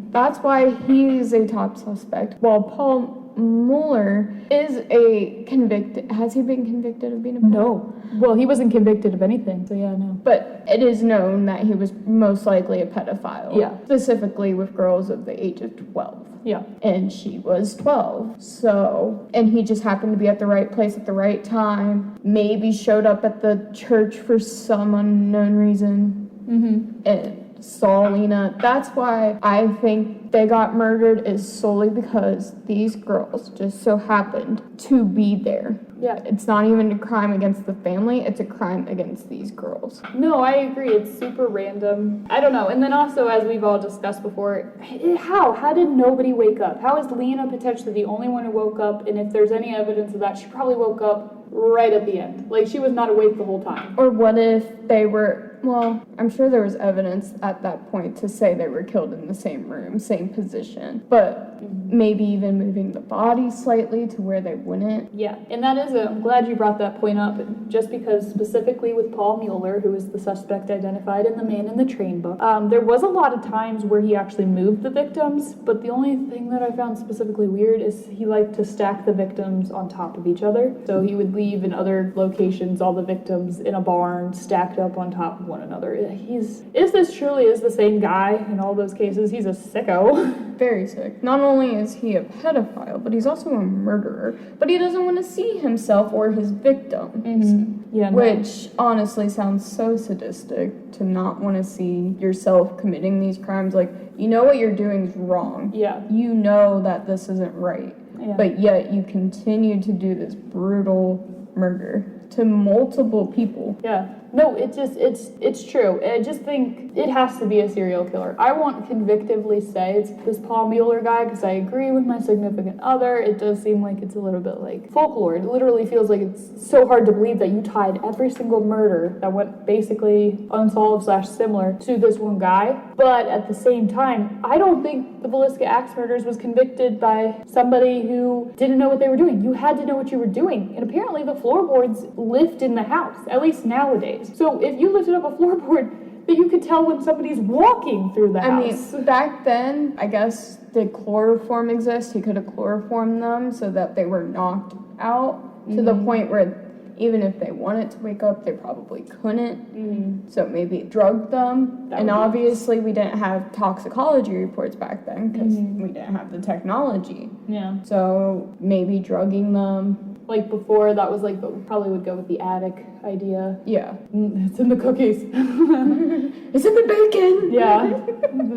[SPEAKER 4] That's why he's a top suspect. While Paul Mueller is a convicted, has he been convicted of being a pedophile?
[SPEAKER 2] No. Well, he wasn't convicted of anything, so yeah, no.
[SPEAKER 4] But it is known that he was most likely a pedophile.
[SPEAKER 2] Yeah.
[SPEAKER 4] Specifically with girls of the age of 12.
[SPEAKER 2] Yeah.
[SPEAKER 4] And she was 12. So, and he just happened to be at the right place at the right time. Maybe showed up at the church for some unknown reason. And saw Lena. That's why I think they got murdered, is solely because these girls just so happened to be there.
[SPEAKER 2] Yeah.
[SPEAKER 4] It's not even a crime against the family, it's a crime against these girls.
[SPEAKER 2] No, I agree. It's super random. I don't know. And then also, as we've all discussed before, how did nobody wake up? How is Lena potentially the only one who woke up? And if there's any evidence of that, she probably woke up right at the end. Like, she was not awake the whole time.
[SPEAKER 4] Or what if they were, well, I'm sure there was evidence at that point to say they were killed in the same room, same position, but maybe even moving the body slightly to where they wouldn't.
[SPEAKER 2] Yeah, and that is I'm glad you brought that point up, just because specifically with Paul Mueller, who is the suspect identified in the Man in the Train book, there was a lot of times where he actually moved the victims, but the only thing that I found specifically weird is he liked to stack the victims on top of each other. So he would leave in other locations all the victims in a barn stacked up on top of one another. If this truly is the same guy in all those cases, he's a sicko.
[SPEAKER 4] Very sick. Not only is he a pedophile, but he's also a murderer. But he doesn't want to see himself or his victims.
[SPEAKER 2] Yeah,
[SPEAKER 4] which honestly sounds so sadistic, to not want to see yourself committing these crimes. Like, you know what you're doing is wrong.
[SPEAKER 2] Yeah.
[SPEAKER 4] You know that this isn't right.
[SPEAKER 2] Yeah.
[SPEAKER 4] But yet you continue to do this brutal murder to multiple people.
[SPEAKER 2] Yeah. No, it's true. I just think it has to be a serial killer. I won't convictively say it's this Paul Mueller guy, because I agree with my significant other. It does seem like it's a little bit like folklore. It literally feels like it's so hard to believe that you tied every single murder that went basically unsolved / similar to this one guy. But at the same time, I don't think the Villisca axe murders was convicted by somebody who didn't know what they were doing. You had to know what you were doing. And apparently the floorboards lift in the house, at least nowadays. So if you lifted up a floorboard, that you could tell when somebody's walking through the
[SPEAKER 4] I
[SPEAKER 2] house.
[SPEAKER 4] mean, back then, I guess, did chloroform exist? He could have chloroformed them so that they were knocked out to the point where even if they wanted to wake up, they probably couldn't. So maybe drugged them. And obviously, we didn't have toxicology reports back then because we didn't have the technology.
[SPEAKER 2] Yeah.
[SPEAKER 4] So maybe drugging them.
[SPEAKER 2] Like before, that was like, but probably would go with the attic idea.
[SPEAKER 4] Yeah.
[SPEAKER 2] It's in the cookies.
[SPEAKER 4] It's in the bacon!
[SPEAKER 2] Yeah.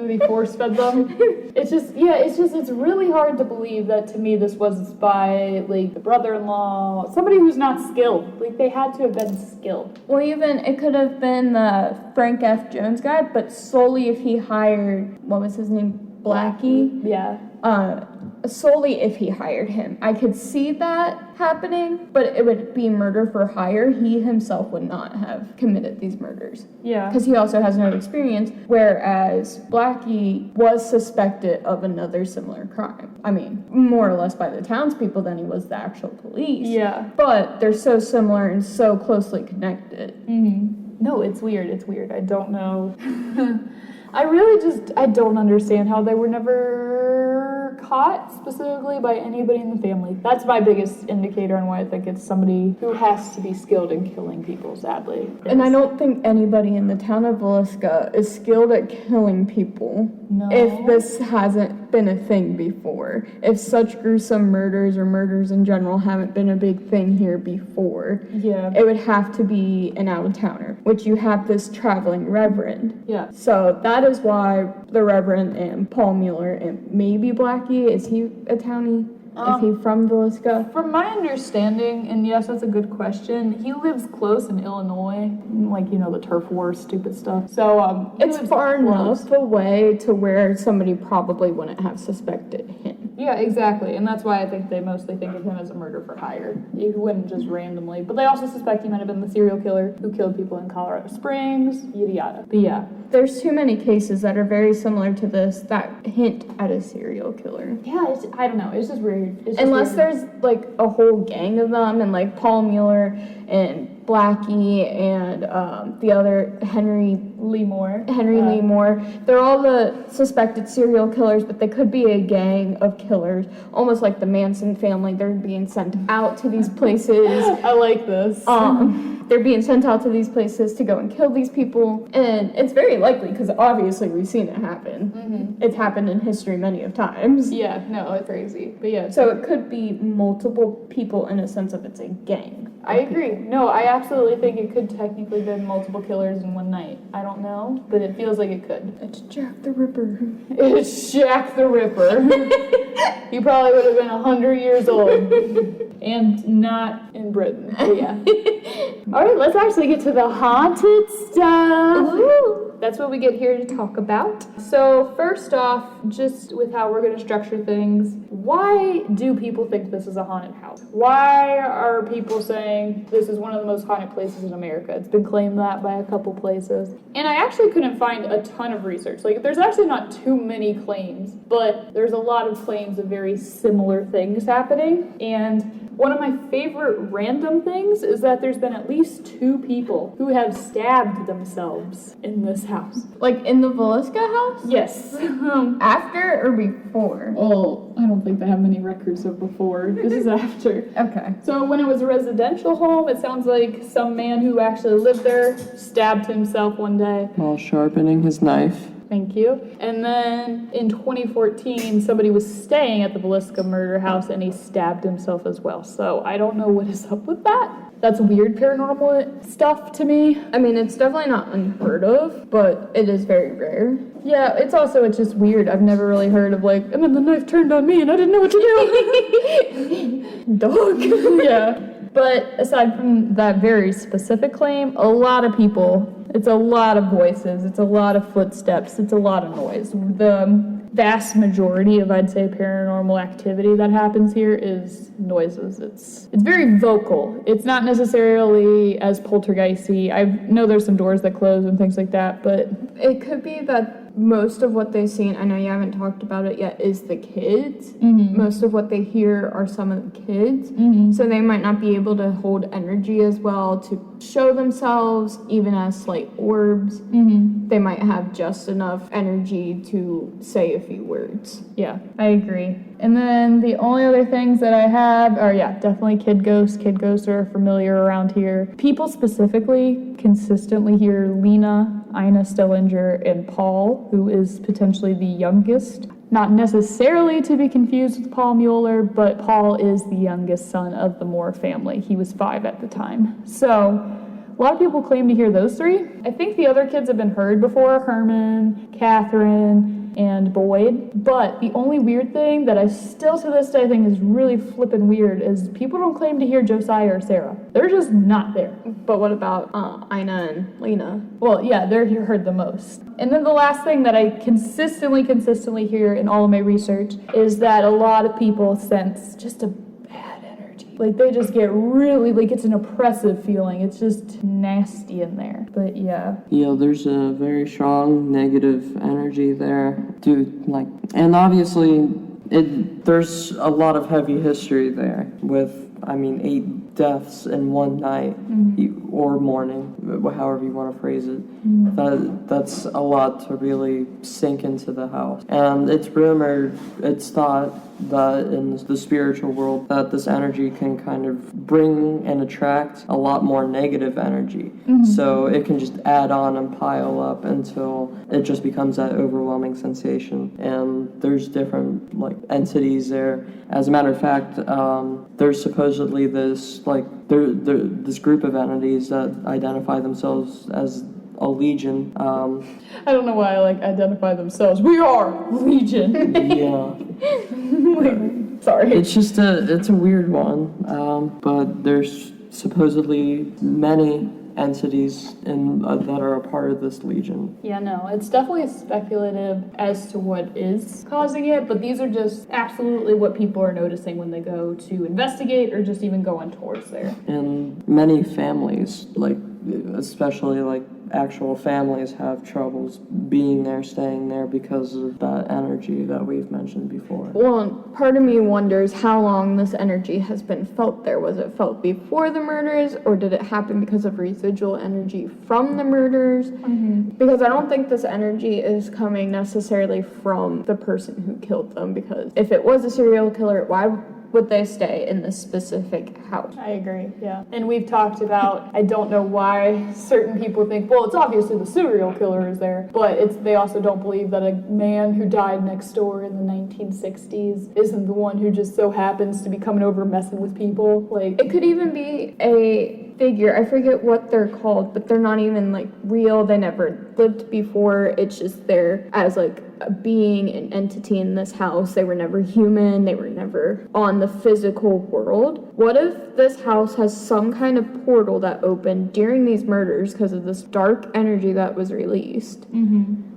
[SPEAKER 2] They force fed them. It's really hard to believe that to me this was by like the brother-in-law, somebody who's not skilled. Like they had to have been skilled.
[SPEAKER 4] Well, even it could have been the Frank F. Jones guy, but solely if he hired, what was his name? Blackie?
[SPEAKER 2] Yeah.
[SPEAKER 4] Solely if he hired him. I could see that happening, but it would be murder for hire. He himself would not have committed these murders.
[SPEAKER 2] Yeah.
[SPEAKER 4] Because he also has no experience, whereas Blackie was suspected of another similar crime. I mean, more or less by the townspeople than he was the actual police.
[SPEAKER 2] Yeah.
[SPEAKER 4] But they're so similar and so closely connected.
[SPEAKER 2] No, it's weird. I don't know. I don't understand how they were never caught specifically by anybody in the family. That's my biggest indicator on why I think it's somebody who has to be skilled in killing people, sadly.
[SPEAKER 4] And I don't think anybody in the town of Villisca is skilled at killing people.
[SPEAKER 2] No.
[SPEAKER 4] If this hasn't been a thing before. If such gruesome murders or murders in general haven't been a big thing here before.
[SPEAKER 2] Yeah.
[SPEAKER 4] It would have to be an out-of-towner, which you have this traveling reverend.
[SPEAKER 2] Yeah.
[SPEAKER 4] So that is why the reverend and Paul Mueller and maybe Blackie, is he a townie? Is he from Villisca?
[SPEAKER 2] From my understanding, and yes, that's a good question, he lives close in Illinois. Like, the turf war, stupid stuff. So, he
[SPEAKER 4] It's
[SPEAKER 2] lives
[SPEAKER 4] far
[SPEAKER 2] close.
[SPEAKER 4] enough away to where somebody probably wouldn't have suspected him.
[SPEAKER 2] Yeah, exactly. And that's why I think they mostly think of him as a murder for hire. He wouldn't just randomly. But they also suspect he might have been the serial killer who killed people in Colorado Springs, yada yada. But yeah.
[SPEAKER 4] There's too many cases that are very similar to this that hint at a serial killer.
[SPEAKER 2] Yeah, I don't know. It's just weird.
[SPEAKER 4] Unless there's like a whole gang of them, and like Paul Mueller and Blackie and the other Henry Lee Moore, they're all the suspected serial killers, but they could be a gang of killers, almost like the Manson family. They're being sent out to these places.
[SPEAKER 2] I like this.
[SPEAKER 4] They're being sent out to these places to go and kill these people, and it's very likely because obviously we've seen it happen. It's happened in history many of times.
[SPEAKER 2] Yeah, no, it's crazy. But yeah.
[SPEAKER 4] So it could be multiple people in a sense of it's a gang.
[SPEAKER 2] I agree. No, I absolutely think it could technically have been multiple killers in one night. I don't know, but it feels like it could.
[SPEAKER 4] It's Jack the Ripper.
[SPEAKER 2] It's Jack the Ripper. He probably would have been 100 years old. And not in Britain. But yeah. Alright, let's actually get to the haunted stuff.
[SPEAKER 4] Ooh.
[SPEAKER 2] That's what we get here to talk about. So first off, just with how we're going to structure things, why do people think this is a haunted house? Why are people saying this is one of the most haunted places in America? It's been claimed that by a couple places. And I actually couldn't find a ton of research. Like, there's actually not too many claims, but there's a lot of claims of very similar things happening. And one of my favorite random things is that there's been at least 2 people who have stabbed themselves in this house.
[SPEAKER 4] Like in the Villisca house?
[SPEAKER 2] Yes.
[SPEAKER 4] After or before?
[SPEAKER 2] Oh, I don't think they have many records of before. This is after.
[SPEAKER 4] Okay.
[SPEAKER 2] So when it was a residential home, it sounds like some man who actually lived there stabbed himself one day.
[SPEAKER 3] While sharpening his knife.
[SPEAKER 2] Thank you. And then in 2014, somebody was staying at the Villisca murder house and he stabbed himself as well. So I don't know what is up with that. That's weird paranormal stuff to me.
[SPEAKER 4] I mean, it's definitely not unheard of, but it is very rare.
[SPEAKER 2] Yeah, it's just weird. I've never really heard of like, and then the knife turned on me and I didn't know what to do. Dog. Yeah. But aside from that very specific claim, a lot of people, it's a lot of voices, it's a lot of footsteps, it's a lot of noise. The vast majority of, I'd say, paranormal activity that happens here is noises. It's very vocal. It's not necessarily as poltergeisty. I know there's some doors that close and things like that, but
[SPEAKER 4] It could be that most of what they've seen, I know you haven't talked about it yet, is the kids. Most of what they hear are some of the kids. So they might not be able to hold energy as well to show themselves, even as slight orbs. They might have just enough energy to say a few words.
[SPEAKER 2] Yeah, I agree. And then the only other things that I have are, definitely kid ghosts. Kid ghosts are familiar around here. People specifically consistently hear Lena, Ina Stellinger, and Paul, who is potentially the youngest. Not necessarily to be confused with Paul Mueller, but Paul is the youngest son of the Moore family. He was 5 at the time. So a lot of people claim to hear those 3. I think the other kids have been heard before: Herman, Catherine, and Boyd. But the only weird thing that I still to this day think is really flippin' weird is people don't claim to hear Josiah or Sara. They're just not there.
[SPEAKER 4] But what about Ina and Lena?
[SPEAKER 2] Well, yeah, they're heard the most. And then the last thing that I consistently hear in all of my research is that a lot of people sense just a bad energy. Like, they just get really, like, it's an oppressive feeling. It's just nasty in there. But yeah.
[SPEAKER 3] Yeah, there's a very strong negative energy there. And obviously, there's a lot of heavy history there with, 8 deaths in one night or morning, however you want to phrase it. That's a lot to really sink into the house. And it's thought that in the spiritual world that this energy can kind of bring and attract a lot more negative energy. So it can just add on and pile up until it just becomes that overwhelming sensation. And there's different entities there. As a matter of fact, there's supposedly this this group of entities that identify themselves as a legion.
[SPEAKER 2] I don't know why I identify themselves. We are Legion.
[SPEAKER 3] Yeah.
[SPEAKER 2] Sorry.
[SPEAKER 3] It's just it's a weird one. But there's supposedly many entities that are a part of this legion.
[SPEAKER 2] Yeah, no, it's definitely speculative as to what is causing it, but these are just absolutely what people are noticing when they go to investigate or just even go on tours there.
[SPEAKER 3] And many families, especially actual families, have troubles being there, staying there because of that energy that we've mentioned before.
[SPEAKER 4] Well, part of me wonders how long this energy has been felt there. Was it felt before the murders, or did it happen because of residual energy from the murders? Because I don't think this energy is coming necessarily from the person who killed them, because if it was a serial killer, why would they stay in this specific house?
[SPEAKER 2] I agree, yeah. And we've talked about, I don't know why certain people think, well, it's obviously the serial killer is there, but they also don't believe that a man who died next door in the 1960s isn't the one who just so happens to be coming over messing with people.
[SPEAKER 4] It could even be a figure. I forget what they're called, but they're not even real. They never lived before. It's just there as a being, an entity in this house. They were never human. They were never on the physical world. What if this house has some kind of portal that opened during these murders because of this dark energy that was released?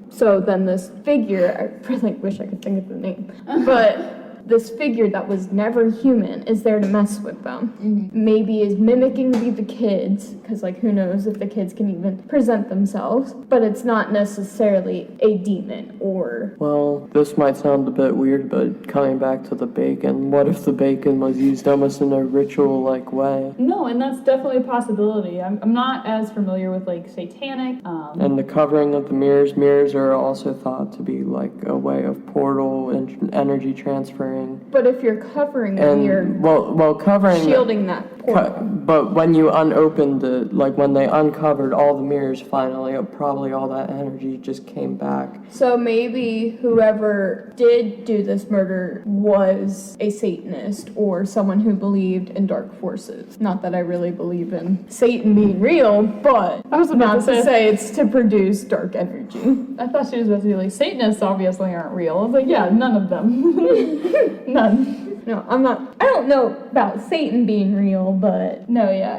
[SPEAKER 4] So then this figure, I really wish I could think of the name, but this figure that was never human is there to mess with them. Maybe is mimicking to be the kids, because who knows if the kids can even present themselves, but it's not necessarily a demon or...
[SPEAKER 3] Well, this might sound a bit weird, but coming back to the bacon, what if the bacon was used almost in a ritual-like way?
[SPEAKER 2] No, and that's definitely a possibility. I'm not as familiar with satanic.
[SPEAKER 3] And the covering of the mirrors are also thought to be a way of portal and energy transferring.
[SPEAKER 4] But if you're covering the mirror,
[SPEAKER 3] covering
[SPEAKER 4] shielding that portal.
[SPEAKER 3] But when you unopened it, when they uncovered all the mirrors finally, probably all that energy just came back.
[SPEAKER 4] So maybe whoever did do this murder was a Satanist or someone who believed in dark forces. Not that I really believe in Satan being real, but
[SPEAKER 2] I was about
[SPEAKER 4] not to say it's to produce dark energy.
[SPEAKER 2] I thought she was about to be Satanists obviously aren't real. I was yeah, none of them. None.
[SPEAKER 4] No, I'm not. I don't know about Satan being real, but
[SPEAKER 2] no, yeah,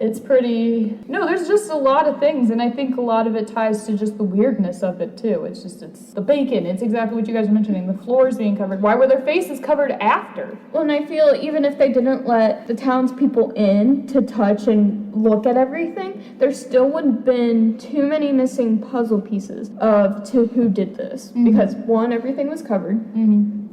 [SPEAKER 2] It's pretty... No, there's just a lot of things, and I think a lot of it ties to just the weirdness of it, too. It's the bacon. It's exactly what you guys are mentioning. The floors being covered. Why were their faces covered after?
[SPEAKER 4] Well, and I feel even if they didn't let the townspeople in to touch and look at everything, there still would have been too many missing puzzle pieces to who did this. Because, one, everything was covered.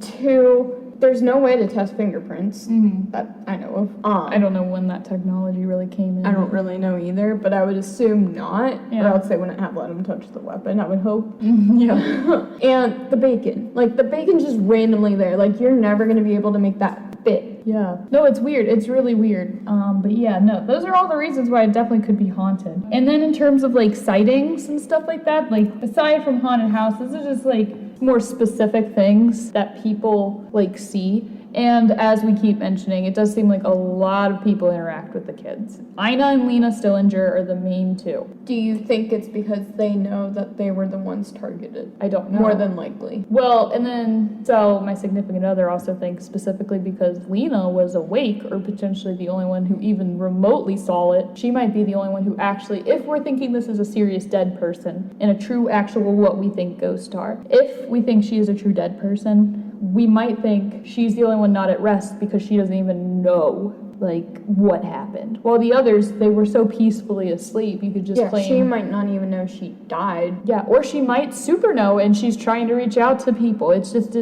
[SPEAKER 4] Two, there's no way to test fingerprints that I know of.
[SPEAKER 2] I don't know when that technology really came in.
[SPEAKER 4] I don't really know either, but I would assume not, or else they wouldn't have let him touch the weapon, I would hope. And the bacon. Like, the bacon's just randomly there. Like, you're never going to be able to make that fit.
[SPEAKER 2] Yeah. No, it's weird. It's really weird. But yeah, no, those are all the reasons why it definitely could be haunted. And then in terms of, like, sightings and stuff like that, like, aside from haunted houses, this is just, like, more specific things that people, like, see. And as we keep mentioning, it does seem like a lot of people interact with the kids. Ina and Lena Stillinger are the main two.
[SPEAKER 4] Do you think it's because they know that they were the ones targeted?
[SPEAKER 2] I don't know.
[SPEAKER 4] More than likely.
[SPEAKER 2] Well, and then, so my significant other also thinks specifically because Lena was awake, or potentially the only one who even remotely saw it, she might be the only one who actually, if we're thinking this is a serious dead person, and a true actual what we think ghost are, if we think she is a true dead person, we might think she's the only one not at rest because she doesn't even know, like, what happened. While the others, they were so peacefully asleep, you could just claim...
[SPEAKER 4] she might not even know she died.
[SPEAKER 2] Yeah, or she might super know and she's trying to reach out to people. It's just,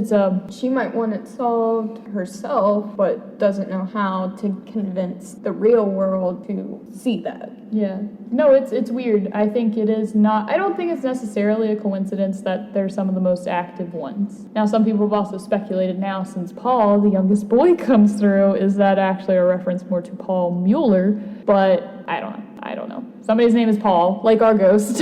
[SPEAKER 4] She might want it solved herself, but doesn't know how to convince the real world to see that.
[SPEAKER 2] Yeah. No, it's weird. I think it is not... I don't think it's necessarily a coincidence that they're some of the most active ones. Now, some people have also speculated now, since Paul, the youngest boy, comes through, is that actually a reference more to Paul Mueller? But I don't know. Somebody's name is Paul, like our ghost.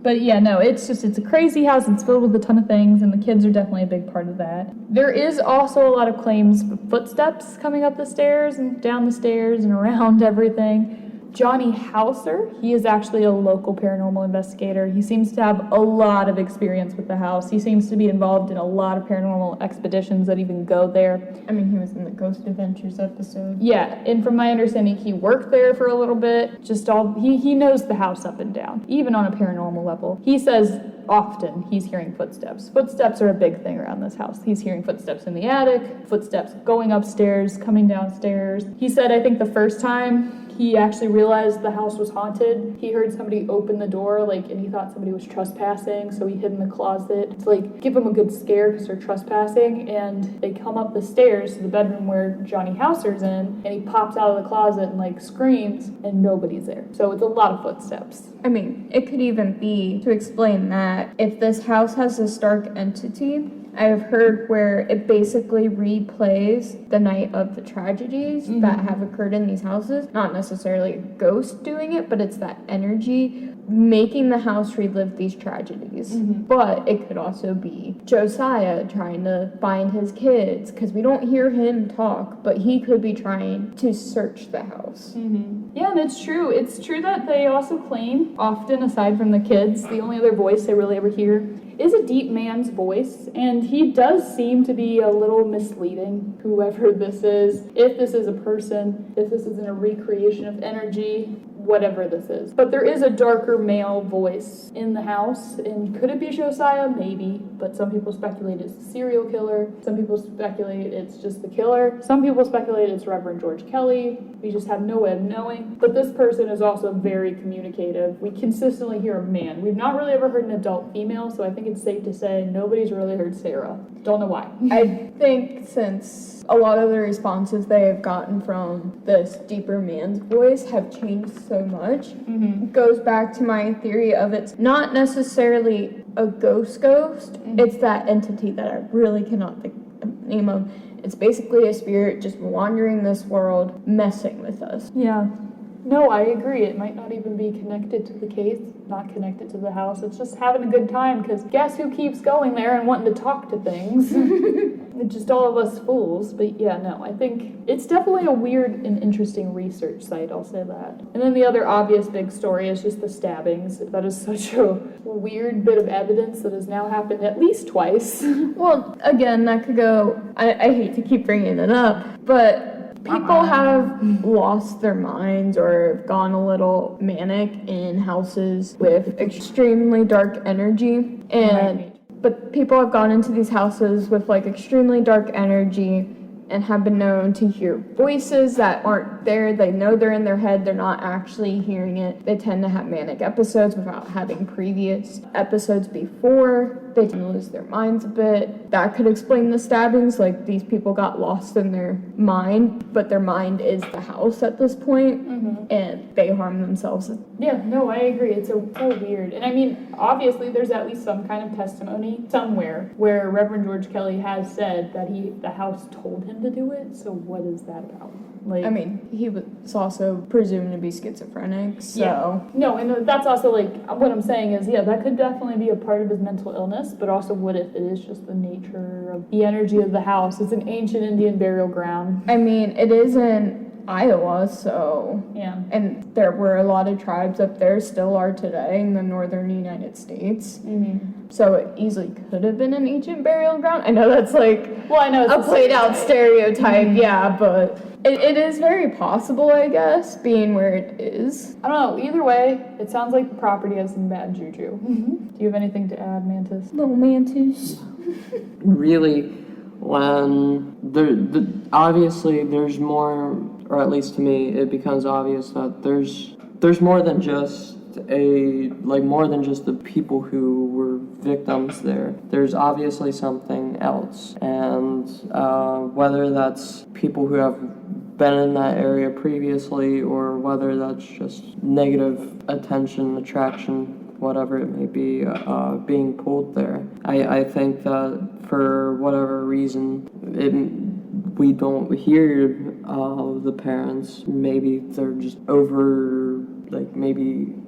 [SPEAKER 2] But yeah, no, it's a crazy house. It's filled with a ton of things, and the kids are definitely a big part of that. There is also a lot of claims of footsteps coming up the stairs and down the stairs and around everything. Johnny Hauser, he is actually a local paranormal investigator. He seems to have a lot of experience with the house. He seems to be involved in a lot of paranormal expeditions that even go there.
[SPEAKER 4] I mean, he was in the Ghost Adventures episode.
[SPEAKER 2] Yeah, and from my understanding, he worked there for a little bit. He knows the house up and down, even on a paranormal level. He says often he's hearing footsteps. Footsteps are a big thing around this house. He's hearing footsteps in the attic, footsteps going upstairs, coming downstairs. He said, I think the first time he actually realized the house was haunted, he heard somebody open the door, and he thought somebody was trespassing, so he hid in the closet to, give them a good scare because they're trespassing, and they come up the stairs to the bedroom where Johnny Hauser's in, and he pops out of the closet and, screams, and nobody's there. So it's a lot of footsteps.
[SPEAKER 4] I mean, it could even be, to explain that, if this house has this dark entity, I have heard where it basically replays the night of the tragedies that have occurred in these houses. Not necessarily a ghost doing it, but it's that energy making the house relive these tragedies. But it could also be Josiah trying to find his kids, because we don't hear him talk, but he could be trying to search the house.
[SPEAKER 2] Yeah, and it's true. It's true that they also claim, often aside from the kids, the only other voice they really ever hear is a deep man's voice, and he does seem to be a little misleading, whoever this is, if this is a person, if this isn't a recreation of energy, whatever this is. But there is a darker male voice in the house, and could it be Josiah? Maybe, but some people speculate it's a serial killer. Some people speculate it's just the killer. Some people speculate it's Reverend George Kelly. We just have no way of knowing. But this person is also very communicative. We consistently hear a man. We've not really ever heard an adult female, so I think it's safe to say nobody's really heard Sara. Don't know why.
[SPEAKER 4] I think since a lot of the responses they have gotten from this deeper man's voice have changed so much, goes back to my theory of it's not necessarily a ghost, it's that entity that I really cannot think the name of. It's basically a spirit just wandering this world, messing with us.
[SPEAKER 2] Yeah. No, I agree. It might not even be connected to the case, not connected to the house. It's just having a good time, because guess who keeps going there and wanting to talk to things? It's just all of us fools. But yeah, no, I think it's definitely a weird and interesting research site, I'll say that. And then the other obvious big story is just the stabbings. That is such a weird bit of evidence that has now happened at least twice.
[SPEAKER 4] Well, again, that could go, I hate to keep bringing it up, but People have lost their minds or gone a little manic in houses with extremely dark energy, but people have gone into these houses with like extremely dark energy and have been known to hear voices that aren't there. They know they're in their head, they're not actually hearing it. They tend to have manic episodes without having previous episodes before. They tend to lose their minds a bit. That could explain the stabbings, like these people got lost in their mind, but their mind is the house at this point, and they harm themselves.
[SPEAKER 2] Yeah, no, I agree. It's so weird. And I mean, obviously there's at least some kind of testimony somewhere where Reverend George Kelly has said that the house told him to do it. So what is that about? Like,
[SPEAKER 4] I mean, he was also presumed to be schizophrenic, so...
[SPEAKER 2] Yeah. No, and that's also, like, what I'm saying is, yeah, that could definitely be a part of his mental illness, but also what if it is just the nature of the energy of the house? It's an ancient Indian burial ground.
[SPEAKER 4] I mean, it is in Iowa, so...
[SPEAKER 2] Yeah.
[SPEAKER 4] And there were a lot of tribes up there, still are today, in the northern United States. So it easily could have been an ancient burial ground. I know that's, like,
[SPEAKER 2] well, I know it's
[SPEAKER 4] a played-out stereotype, yeah, but... It is very possible, I guess, being where it is.
[SPEAKER 2] I don't know. Either way, it sounds like the property has some bad juju. Do you have anything to add, Mantis?
[SPEAKER 4] Little Mantis.
[SPEAKER 3] Really, when obviously there's more, or at least to me, it becomes obvious that there's more than just more than just the people who were victims there. There's obviously something else, and whether that's people who have been in that area previously, or whether that's just negative attention, attraction, whatever it may be, being pulled there. I think that for whatever reason, we don't hear the parents. Maybe they're just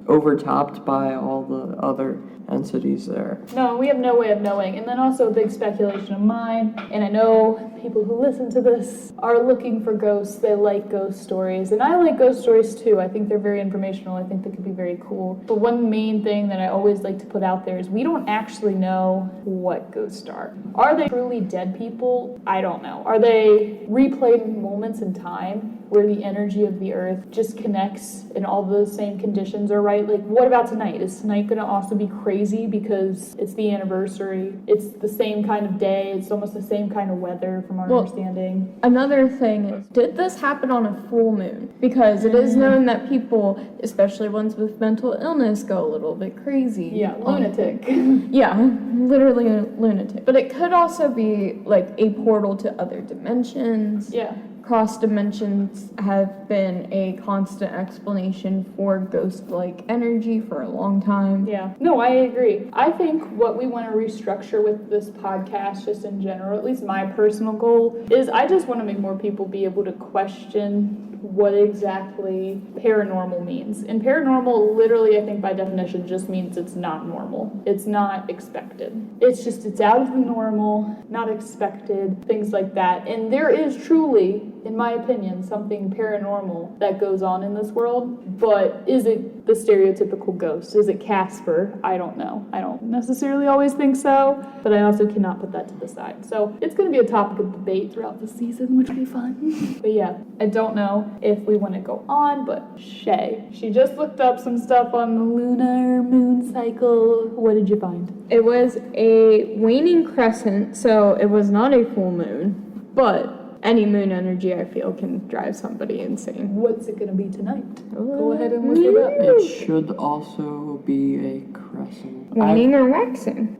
[SPEAKER 3] overtopped by all the other entities there.
[SPEAKER 2] No, we have no way of knowing. And then also a big speculation of mine, and I know people who listen to this are looking for ghosts. They like ghost stories, and I like ghost stories too. I think they're very informational. I think they could be very cool. But one main thing that I always like to put out there is we don't actually know what ghosts are. Are they truly dead people? I don't know. Are they replayed moments in time where the energy of the earth just connects and all the same conditions are right? Like, what about tonight? Is tonight going to also be crazy because it's the anniversary? It's the same kind of day. It's almost the same kind of weather from our understanding.
[SPEAKER 4] Another thing is, did this happen on a full moon? Because it is known that people, especially ones with mental illness, go a little bit crazy.
[SPEAKER 2] Yeah, lunatic.
[SPEAKER 4] Yeah, literally a lunatic. But it could also be like a portal to other dimensions.
[SPEAKER 2] Yeah.
[SPEAKER 4] Cross dimensions have been a constant explanation for ghost-like energy for a long time.
[SPEAKER 2] Yeah. No, I agree. I think what we want to restructure with this podcast, just in general, at least my personal goal, is I just want to make more people be able to question what exactly paranormal means. And paranormal, literally, I think by definition, just means it's not normal. It's not expected. It's out of the normal, not expected, things like that. And there is truly, in my opinion, something paranormal that goes on in this world. But is it the stereotypical ghost? Is it Casper? I don't know. I don't necessarily always think so, but I also cannot put that to the side. So it's going to be a topic of debate throughout the season, which will be fun. But yeah, I don't know if we want to go on, but Shay, she just looked up some stuff on the lunar moon cycle. What did you find?
[SPEAKER 4] It was a waning crescent, so it was not a full moon, but any moon energy, I feel, can drive somebody insane.
[SPEAKER 2] What's it going to be tonight? Go ahead and look it up.
[SPEAKER 3] It should also be a crescent.
[SPEAKER 4] Waning or waxing?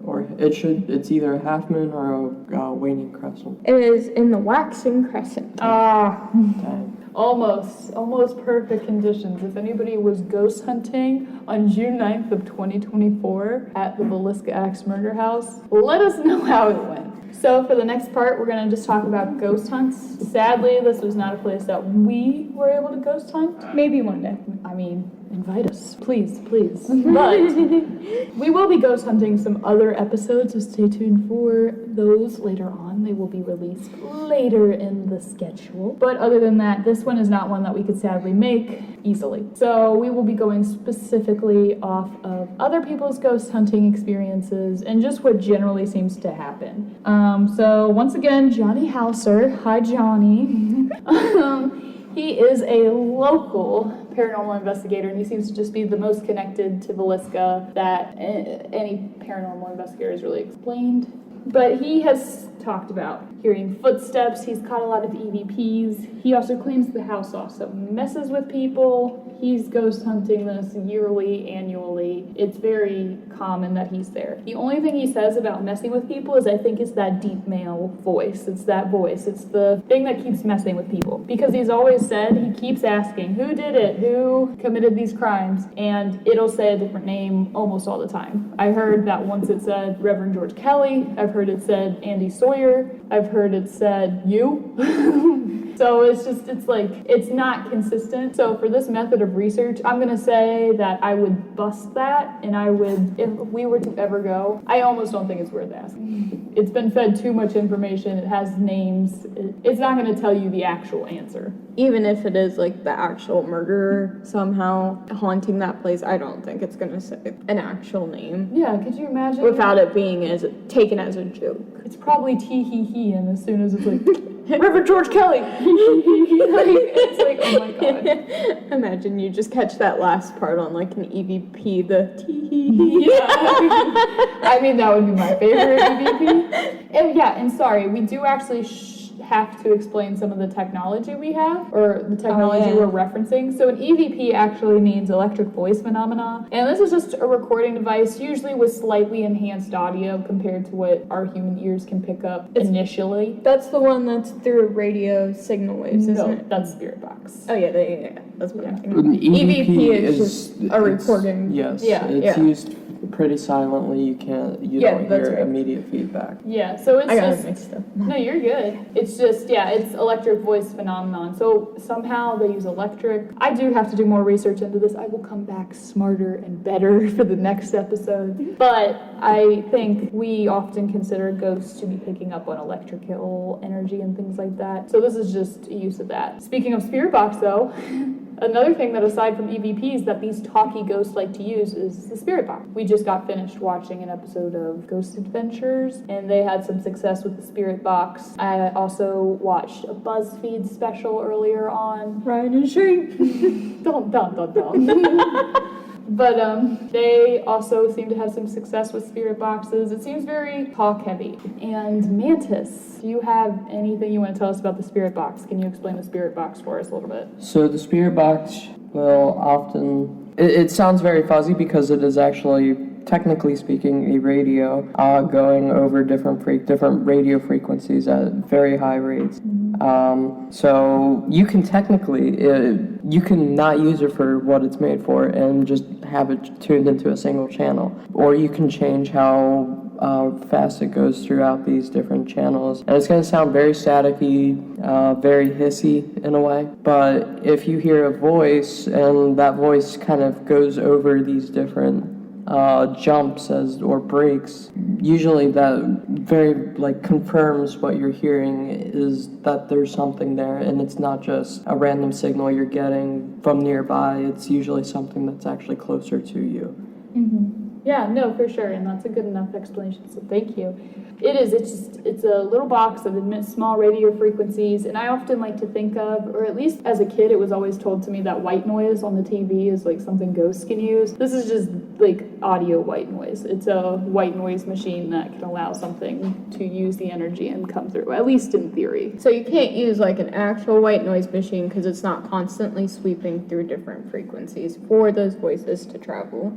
[SPEAKER 3] Or it's either a half moon or a waning crescent.
[SPEAKER 4] It is in the waxing crescent.
[SPEAKER 2] Almost perfect conditions. If anybody was ghost hunting on June 9th of 2024 at the Villisca Axe Murder House, let us know how it went. So for the next part, we're going to just talk about ghost hunts. Sadly, this was not a place that we were able to ghost hunt. Maybe one day. I mean, invite us. Please. But we will be ghost hunting some other episodes, so stay tuned for those later on. They will be released later in the schedule. But other than that, this one is not one that we could sadly make easily. So we will be going specifically off of other people's ghost hunting experiences and just what generally seems to happen. So once again, Johnny Hauser. Hi, Johnny. He is a local paranormal investigator, and he seems to just be the most connected to Villisca that any paranormal investigator has really explained. But he has talked about hearing footsteps. He's caught a lot of EVPs. He also claims the house also messes with people. He's ghost hunting this yearly, annually. It's very common that he's there. The only thing he says about messing with people is, I think, it's that deep male voice. It's that voice. It's the thing that keeps messing with people. Because he's always said, he keeps asking, who did it? Who committed these crimes? And it'll say a different name almost all the time. I heard that once it said Reverend George Kelly. I've heard it said Andy Sawyer. I've heard it said you. So it's not consistent. So for this method of research, I'm going to say that I would bust that, and I would, if we were to ever go, I almost don't think it's worth asking. It's been fed too much information. It has names. It's not going to tell you the actual answer.
[SPEAKER 4] Even if it is like the actual murderer somehow haunting that place, I don't think it's going to say an actual name.
[SPEAKER 2] Yeah, could you imagine?
[SPEAKER 4] Without it being taken as a joke.
[SPEAKER 2] It's probably tee-hee-hee, and as soon as it's like, Reverend George Kelly! It's like, oh my god.
[SPEAKER 4] Imagine you just catch that last part on like an EVP, the tee-hee-hee.
[SPEAKER 2] Yeah. I mean, that would be my favorite EVP. And sorry, we do actually have to explain some of the technology we have, or the technology we're referencing. So an EVP actually means electric voice phenomena, and this is just a recording device, usually with slightly enhanced audio compared to what our human ears can pick up initially.
[SPEAKER 4] That's the one that's through radio signal waves, isn't it?
[SPEAKER 2] That's Spirit Box.
[SPEAKER 4] Oh yeah. That's what I'm thinking.
[SPEAKER 3] An
[SPEAKER 4] EVP is just a recording.
[SPEAKER 3] Yes,
[SPEAKER 2] Yeah.
[SPEAKER 3] it's used pretty silently. You don't hear immediate feedback.
[SPEAKER 2] Yeah, so it's
[SPEAKER 4] I got
[SPEAKER 2] just
[SPEAKER 4] it mixed up.
[SPEAKER 2] no, you're good. It's just it's electric voice phenomenon. So somehow they use electric. I do have to do more research into this. I will come back smarter and better for the next episode. But I think we often consider ghosts to be picking up on electrical energy and things like that. So this is just a use of that. Speaking of Spirit Box, though. Another thing that, aside from EVPs, that these talky ghosts like to use is the Spirit Box. We just got finished watching an episode of Ghost Adventures, and they had some success with the Spirit Box. I also watched a BuzzFeed special earlier on.
[SPEAKER 4] Ryan and Shay.
[SPEAKER 2] Don't. But they also seem to have some success with Spirit Boxes. It seems very talk heavy. And Mantis, do you have anything you want to tell us about the Spirit Box? Can you explain the Spirit Box for us a little bit?
[SPEAKER 3] So the Spirit Box will often, it sounds very fuzzy because it is actually, technically speaking, a radio going over different radio frequencies at very high rates. So you can technically, you can not use it for what it's made for and just have it tuned into a single channel. Or you can change how fast it goes throughout these different channels. And it's going to sound very staticky, very hissy in a way. But if you hear a voice and that voice kind of goes over these different jumps or breaks, usually that very confirms what you're hearing is that there's something there, and it's not just a random signal you're getting from nearby. It's usually something that's actually closer to you.
[SPEAKER 2] Yeah, no, for sure, and that's a good enough explanation, so thank you. It's a little box that emits small radio frequencies, and I often like to think of, or at least as a kid, it was always told to me that white noise on the TV is something ghosts can use. This is just audio white noise. It's a white noise machine that can allow something to use the energy and come through, at least in theory.
[SPEAKER 4] So you can't use an actual white noise machine because it's not constantly sweeping through different frequencies for those voices to travel.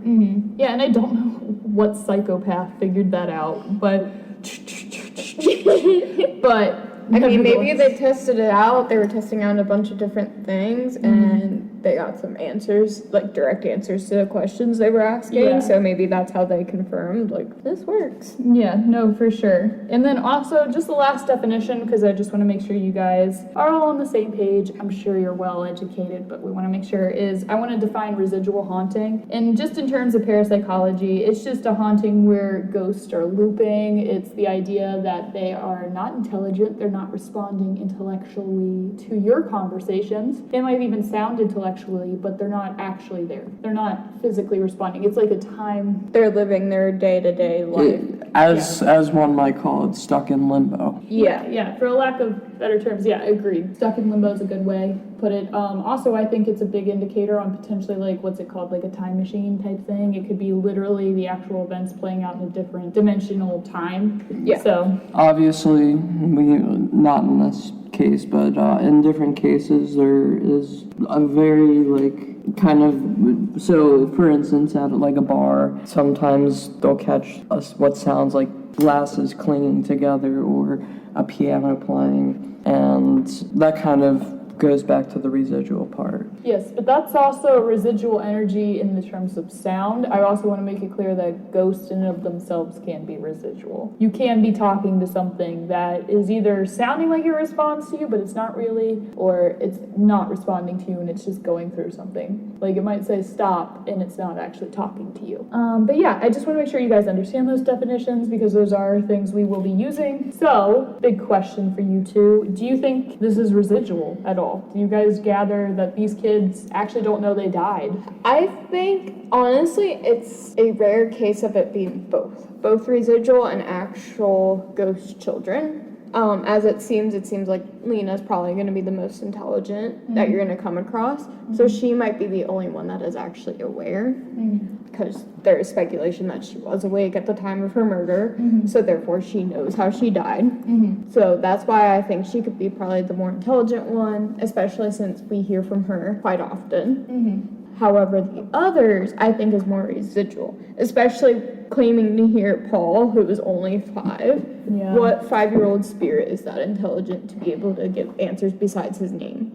[SPEAKER 2] Yeah, and I don't know what psychopath figured that out, but
[SPEAKER 4] I mean, maybe they tested it out. They were testing out a bunch of different things, and they got some answers, direct answers to the questions they were asking.
[SPEAKER 2] Yeah.
[SPEAKER 4] So maybe that's how they confirmed, this works.
[SPEAKER 2] Yeah, no, for sure. And then also, just the last definition, because I just want to make sure you guys are all on the same page. I'm sure you're well educated, but we want to make sure I want to define residual haunting. And just in terms of parapsychology, it's just a haunting where ghosts are looping. It's the idea that they are not intelligent. They're not responding intellectually to your conversations. They might even sound intellectual intellectually, but they're not actually there. They're not physically responding. It's like a time.
[SPEAKER 4] They're living their day-to-day life.
[SPEAKER 3] As one might call it, stuck in limbo.
[SPEAKER 2] Yeah, for a lack of better terms, yeah, I agree. Stuck in limbo is a good way to put it. Also, I think it's a big indicator on potentially, like, what's it called, like a time machine type thing. It could be literally the actual events playing out in a different dimensional time.
[SPEAKER 4] Yeah.
[SPEAKER 2] So,
[SPEAKER 3] Obviously, not in this case, but in different cases, there is a very, like, kind of, so for instance, at like a bar, sometimes they'll catch what sounds like glasses clinging together or a piano playing, and that kind of goes back to the residual part.
[SPEAKER 2] yes, but that's also residual energy in the terms of sound. I also want to make it clear that ghosts in and of themselves can be residual. You can be talking to something that is either sounding like it responds to you, but it's not really, or it's not responding to you and it's just going through something. Like it might say stop and it's not actually talking to you. But yeah, I just want to make sure you guys understand those definitions because those are things we will be using. So, big question for you two. Do you think this is residual at all? Do you guys gather that these kids actually don't know they died?
[SPEAKER 4] I think, honestly, it's a rare case of it being both residual and actual ghost children. As it seems like Lena's probably going to be the most intelligent that you're going to come across. So she might be the only one that is actually aware. Because there is speculation that she was awake at the time of her murder. So therefore she knows how she died. So that's why I think she could be probably the more intelligent one, especially since we hear from her quite often. However, the others, I think, is more residual, especially claiming to hear Paul, who is only 5.
[SPEAKER 2] Yeah.
[SPEAKER 4] What 5-year-old spirit is that intelligent to be able to give answers besides his name?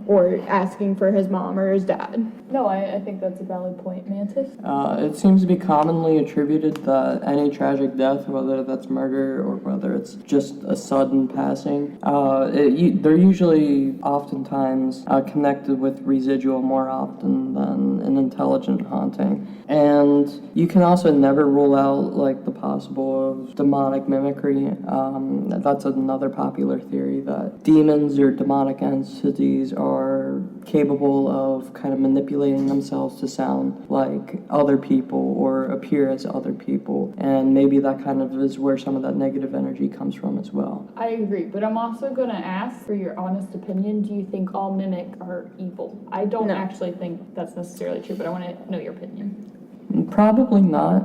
[SPEAKER 4] Or asking for his mom or his dad?
[SPEAKER 2] No, I think that's a valid point. Mantis?
[SPEAKER 3] It seems to be commonly attributed that any tragic death, whether that's murder or whether it's just a sudden passing, they're usually oftentimes connected with residual more often than an intelligent haunting. And you can also never rule out like the possible of demonic mimicry. That's another popular theory that demons or demonic entities are capable of kind of manipulating themselves to sound like other people or appear as other people, and maybe that kind of is where some of that negative energy comes from as well.
[SPEAKER 2] I agree, but I'm also going to ask for your honest opinion. Do you think all mimic are evil? I don't actually think that's necessarily true, but I want to know your opinion.
[SPEAKER 3] Probably not,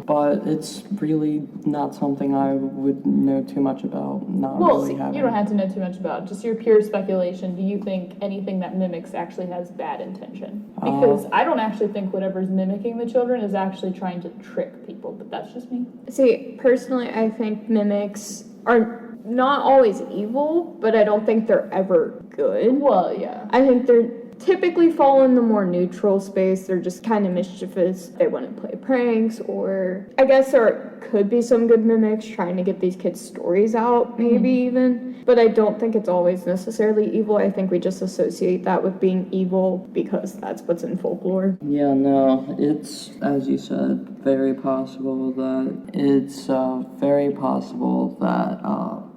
[SPEAKER 3] but it's really not something I would know too much about.
[SPEAKER 2] You don't have to know too much about. Just your pure speculation. Do you think anything that mimics actually has bad intention? Because I don't actually think whatever's mimicking the children is actually trying to trick people, but that's just me.
[SPEAKER 4] See, personally, I think mimics are not always evil, but I don't think they're ever good.
[SPEAKER 2] Well, yeah.
[SPEAKER 4] I think they're typically fall in the more neutral space. They're just kind of mischievous. They want to play pranks, or I guess there could be some good mimics trying to get these kids' stories out, maybe even. But I don't think it's always necessarily evil. I think we just associate that with being evil because that's what's in folklore.
[SPEAKER 3] Yeah, no, it's, as you said, very possible that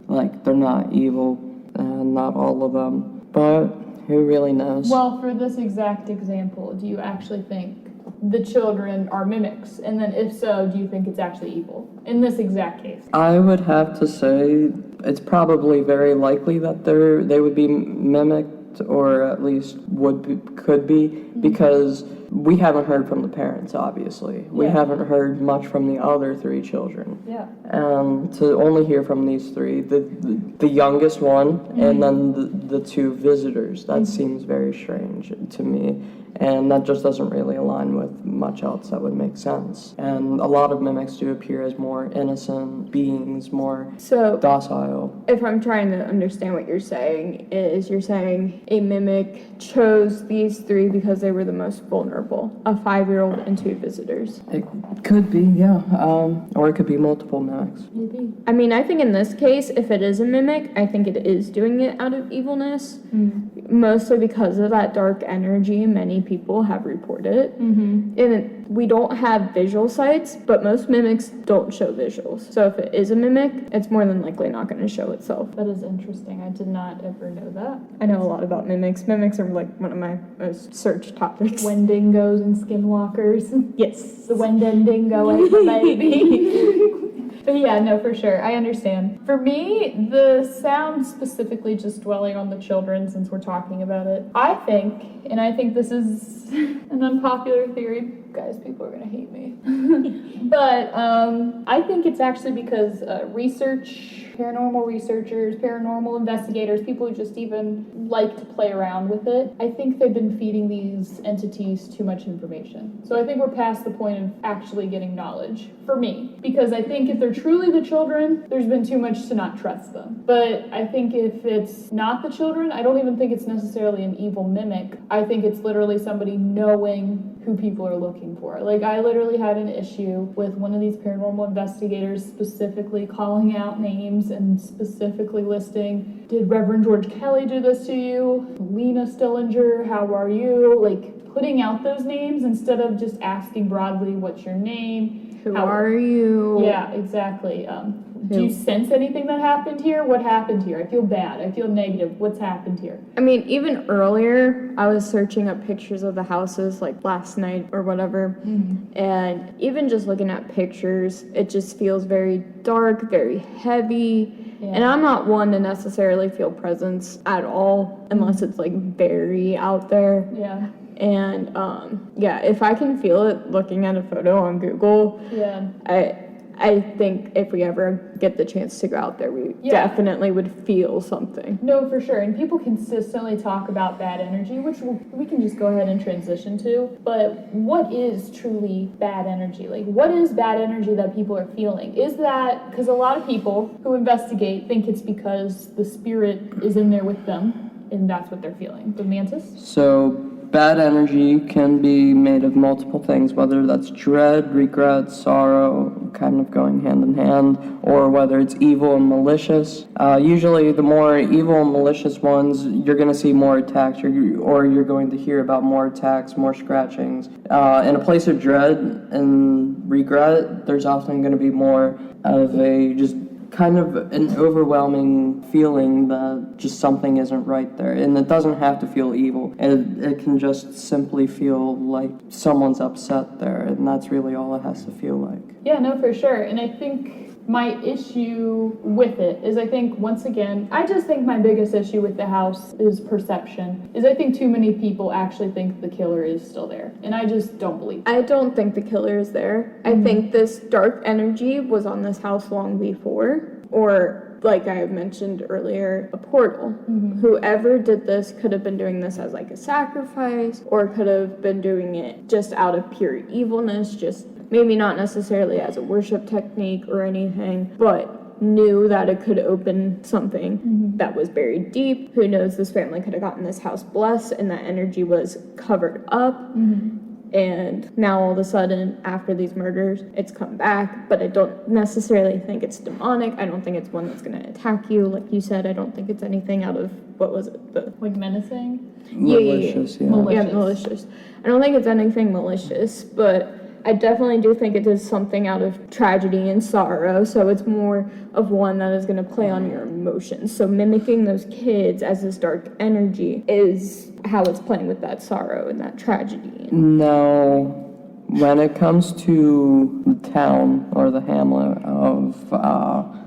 [SPEAKER 3] like, they're not evil, and not all of them. But who really knows?
[SPEAKER 2] Well, for this exact example, do you actually think the children are mimics? And then if so, do you think it's actually evil? In this exact case.
[SPEAKER 3] I would have to say it's probably very likely that they would be mimicked, or at least could be, because we haven't heard from the parents, obviously. We haven't heard much from the other 3 children.
[SPEAKER 2] Yeah.
[SPEAKER 3] And to only hear from these 3, the youngest one, and then the 2 visitors, that seems very strange to me. And that just doesn't really align with much else that would make sense. And a lot of mimics do appear as more innocent beings, more docile.
[SPEAKER 4] If I'm trying to understand what you're saying, is you're saying a mimic chose these 3 because they were the most vulnerable. A 5-year-old and 2 visitors.
[SPEAKER 3] It could be, yeah. Or it could be multiple mimics.
[SPEAKER 2] Maybe.
[SPEAKER 4] I mean, I think in this case, if it is a mimic, I think it is doing it out of evilness. mostly because of that dark energy, many people have reported it. And we don't have visual sights, but most mimics don't show visuals. So if it is a mimic, it's more than likely not going to show itself.
[SPEAKER 2] That is interesting. I did not ever know that.
[SPEAKER 4] I know a lot about mimics. Mimics are like one of my most searched topics.
[SPEAKER 2] Wendigos and skinwalkers.
[SPEAKER 4] Yes.
[SPEAKER 2] The Wendendingo ate the baby. But yeah, no, for sure. I understand. For me, the sound specifically, just dwelling on the children since we're talking about it, I think this is an unpopular theory. Guys, people are going to hate me. But I think it's actually because paranormal researchers, paranormal investigators, people who just even like to play around with it, I think they've been feeding these entities too much information. So I think we're past the point of actually getting knowledge, for me. Because I think if they're truly the children, there's been too much to not trust them. But I think if it's not the children, I don't even think it's necessarily an evil mimic. I think it's literally somebody knowing who people are looking for. Like, I literally had an issue with one of these paranormal investigators specifically calling out names and specifically listing, did Reverend George Kelly do this to you? Lena Stillinger, how are you? Like, putting out those names instead of just asking broadly, what's your name?
[SPEAKER 4] Who are you?
[SPEAKER 2] Yeah, exactly. Do you sense anything that happened here? What happened here? I feel bad. I feel negative. What's happened here?
[SPEAKER 4] I mean, even earlier, I was searching up pictures of the houses, like last night or whatever, and even just looking at pictures, it just feels very dark, very heavy, and I'm not one to necessarily feel presence at all, unless it's like very out there.
[SPEAKER 2] Yeah.
[SPEAKER 4] And, if I can feel it looking at a photo on Google, I think if we ever get the chance to go out there, we definitely would feel something.
[SPEAKER 2] No, for sure. And people consistently talk about bad energy, which we can just go ahead and transition to. But what is truly bad energy? Like, what is bad energy that people are feeling? Is that, because a lot of people who investigate think it's because the spirit is in there with them, and that's what they're feeling. The Mantis?
[SPEAKER 3] So bad energy can be made of multiple things, whether that's dread, regret, sorrow, kind of going hand in hand, or whether it's evil and malicious. Usually the more evil and malicious ones, you're going to see more attacks, or you're going to hear about more attacks, more scratchings. In a place of dread and regret, there's often going to be more of a just kind of an overwhelming feeling that just something isn't right there. And it doesn't have to feel evil. It can just simply feel like someone's upset there, and that's really all it has to feel like.
[SPEAKER 2] Yeah, no, for sure. And I think my issue with it is, I think, once again, I just think my biggest issue with the house is perception. I think too many people actually think the killer is still there. And I just don't believe it.
[SPEAKER 4] I don't think the killer is there. I think this dark energy was on this house long before, or like I have mentioned earlier, a portal. Whoever did this could have been doing this as like a sacrifice, or could have been doing it just out of pure evilness, just maybe not necessarily as a worship technique or anything, but knew that it could open something that was buried deep. Who knows, this family could have gotten this house blessed and that energy was covered up. And now all of a sudden, after these murders, it's come back. But I don't necessarily think it's demonic. I don't think it's one that's going to attack you. Like you said, I don't think it's anything out of, what was it?
[SPEAKER 2] Like menacing?
[SPEAKER 3] Malicious, yeah.
[SPEAKER 2] Malicious.
[SPEAKER 4] Yeah, malicious. I don't think it's anything malicious, but I definitely do think it is something out of tragedy and sorrow, so it's more of one that is going to play on your emotions. So mimicking those kids as this dark energy is how it's playing with that sorrow and that tragedy.
[SPEAKER 3] Now, when it comes to the town or the hamlet of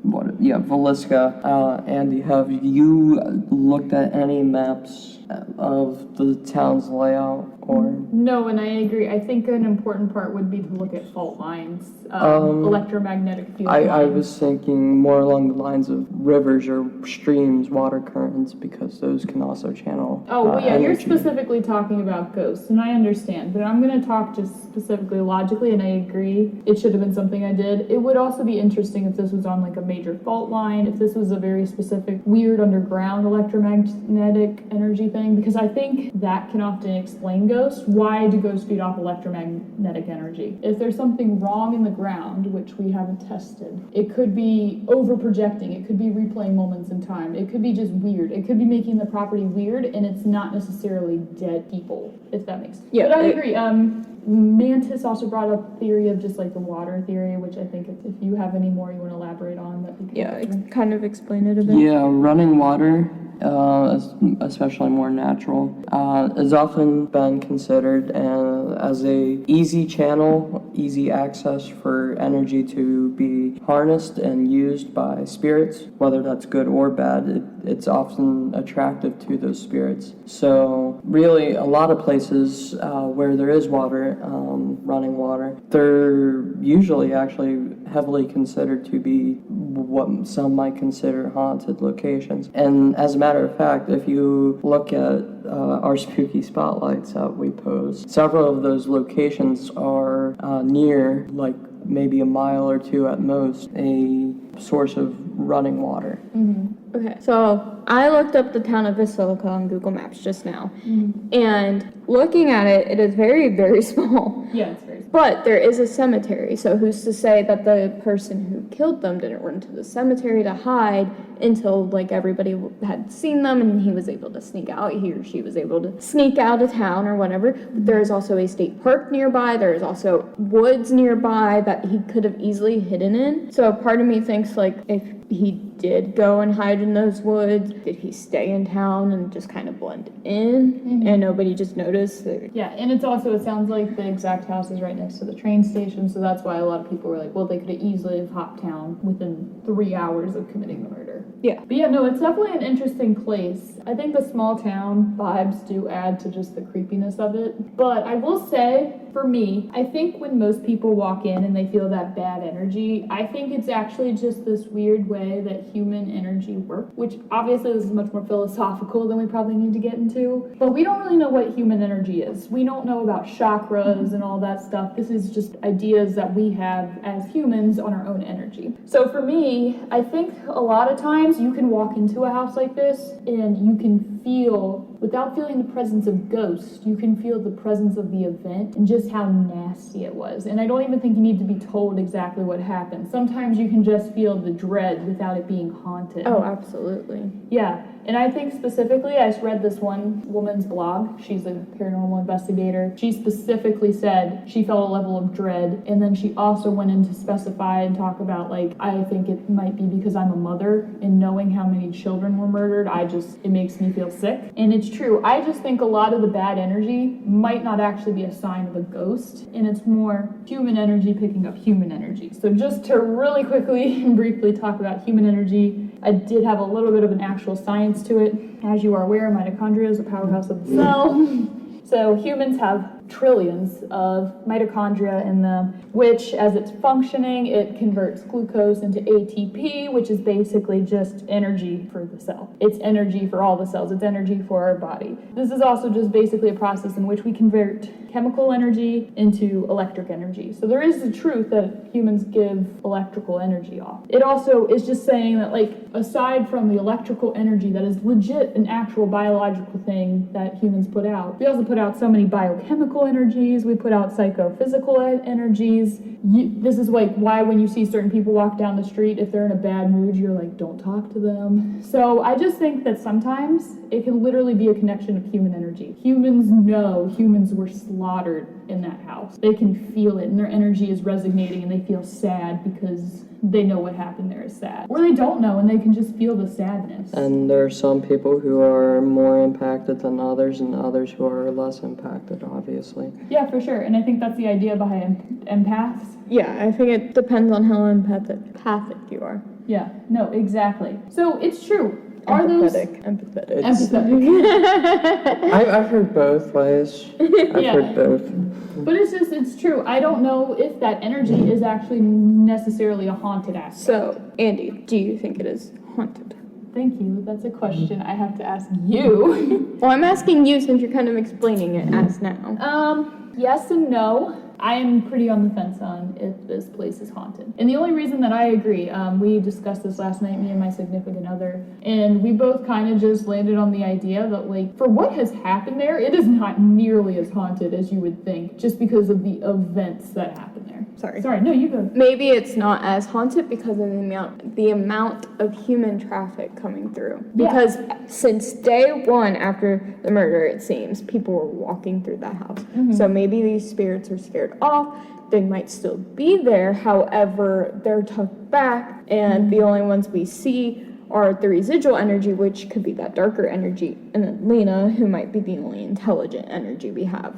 [SPEAKER 3] Villisca, Andy, have you looked at any maps of the town's layout? Or
[SPEAKER 2] no, and I agree. I think an important part would be to look at fault lines, electromagnetic field lines.
[SPEAKER 3] I was thinking more along the lines of rivers or streams, water currents, because those can also channel
[SPEAKER 2] You're
[SPEAKER 3] energy.
[SPEAKER 2] specifically talking about ghosts, and I understand, but I'm going to talk just specifically logically, and I agree it should have been something I did. It would also be interesting if this was on like a major fault line, if this was a very specific, weird underground electromagnetic energy thing. thing, because I think that can often explain ghosts. Why do ghosts feed off electromagnetic energy? If there's something wrong in the ground, which we haven't tested, it could be over projecting, it could be replaying moments in time, it could be just weird, it could be making the property weird, and it's not necessarily dead people, if that makes sense.
[SPEAKER 4] Yeah,
[SPEAKER 2] but I agree. Mantis also brought up theory of just like the water theory, which I think if you have any more you want to elaborate on, that we can
[SPEAKER 4] kind of explain it a bit.
[SPEAKER 3] Yeah, running water, especially more natural, has often been considered as a easy channel, easy access for energy to be harnessed and used by spirits, whether that's good or bad. It's often attractive to those spirits. So really, a lot of places where there is water, running water, they're usually actually heavily considered to be what some might consider haunted locations. And as a matter of fact, if you look at our spooky spotlights that we post, several of those locations are near, like maybe a mile or two at most, a source of running water.
[SPEAKER 4] Okay, so I looked up the town of Villisca on Google Maps just now, and looking at it, it is very, very small.
[SPEAKER 2] Yeah, it's very small.
[SPEAKER 4] But there is a cemetery, so who's to say that the person who killed them didn't run to the cemetery to hide until, like, everybody had seen them and he was able to sneak out, he or she was able to sneak out of town or whatever. But there is also a state park nearby, there is also woods nearby that he could have easily hidden in. So part of me thinks, like, if he did go and hide in those woods, did he stay in town and just kind of blend in and nobody just noticed?
[SPEAKER 2] Yeah, and it sounds like the exact house is right next to the train station, so that's why a lot of people were like, well, they could have easily have hopped town within 3 hours of committing the murder.
[SPEAKER 4] Yeah.
[SPEAKER 2] But yeah, no, it's definitely an interesting place. I think the small town vibes do add to just the creepiness of it. But I will say, for me, I think when most people walk in and they feel that bad energy, I think it's actually just this weird way that human energy works, which obviously this is much more philosophical than we probably need to get into. But we don't really know what human energy is. We don't know about chakras and all that stuff. This is just ideas that we have as humans on our own energy. So for me, I think a lot of times you can walk into a house like this and you can feel, without feeling the presence of ghosts, you can feel the presence of the event and just how nasty it was. And I don't even think you need to be told exactly what happened. Sometimes you can just feel the dread without it being haunted.
[SPEAKER 4] Oh, absolutely.
[SPEAKER 2] Yeah. And I think specifically, I read this one woman's blog. She's a paranormal investigator. She specifically said she felt a level of dread. And then she also went in to specify and talk about, like, I think it might be because I'm a mother and knowing how many children were murdered, it makes me feel sick. And it's true. I just think a lot of the bad energy might not actually be a sign of a ghost. And it's more human energy picking up human energy. So just to really quickly and briefly talk about human energy, I did have a little bit of an actual science to it. As you are aware, mitochondria is the powerhouse of the cell. So humans have trillions of mitochondria in them, which as it's functioning, it converts glucose into ATP, which is basically just energy for the cell. It's energy for all the cells. It's energy for our body. This is also just basically a process in which we convert chemical energy into electric energy. So there is the truth that humans give electrical energy off. It also is just saying that, like, aside from the electrical energy that is legit an actual biological thing that humans put out, we also put out so many biochemical energies, we put out psychophysical energies. This is like why when you see certain people walk down the street, if they're in a bad mood, you're like, don't talk to them. So I just think that sometimes it can literally be a connection of human energy. Humans know humans were slaughtered in that house. They can feel it and their energy is resonating and they feel sad because they know what happened there is sad. Or they don't know and they can just feel the sadness.
[SPEAKER 3] And there are some people who are more impacted than others and others who are less impacted, obviously.
[SPEAKER 2] Yeah, for sure. And I think that's the idea behind empaths.
[SPEAKER 4] Yeah, I think it depends on how empathic you are.
[SPEAKER 2] Yeah, no, exactly. So it's true. Are those
[SPEAKER 4] Empathetic.
[SPEAKER 3] I've heard both ways. I've heard both.
[SPEAKER 2] But it's true. I don't know if that energy is actually necessarily a haunted aspect.
[SPEAKER 4] So, Andy, do you think it is haunted?
[SPEAKER 2] Thank you. That's a question I have to ask you.
[SPEAKER 4] Well, I'm asking you since you're kind of explaining it as now.
[SPEAKER 2] Yes and no. I am pretty on the fence on if this place is haunted. And the only reason that I agree, we discussed this last night, me and my significant other, and we both kind of just landed on the idea that, like, for what has happened there, it is not nearly as haunted as you would think, just because of the events that happened there. Sorry, no, you go.
[SPEAKER 4] Maybe it's not as haunted because of the amount of human traffic coming through. Because since day one after the murder, it seems, people were walking through that house. So maybe these spirits are scared off. They might still be there, however, they're tucked back, and the only ones we see are the residual energy, which could be that darker energy, and then Lena, who might be the only intelligent energy we have.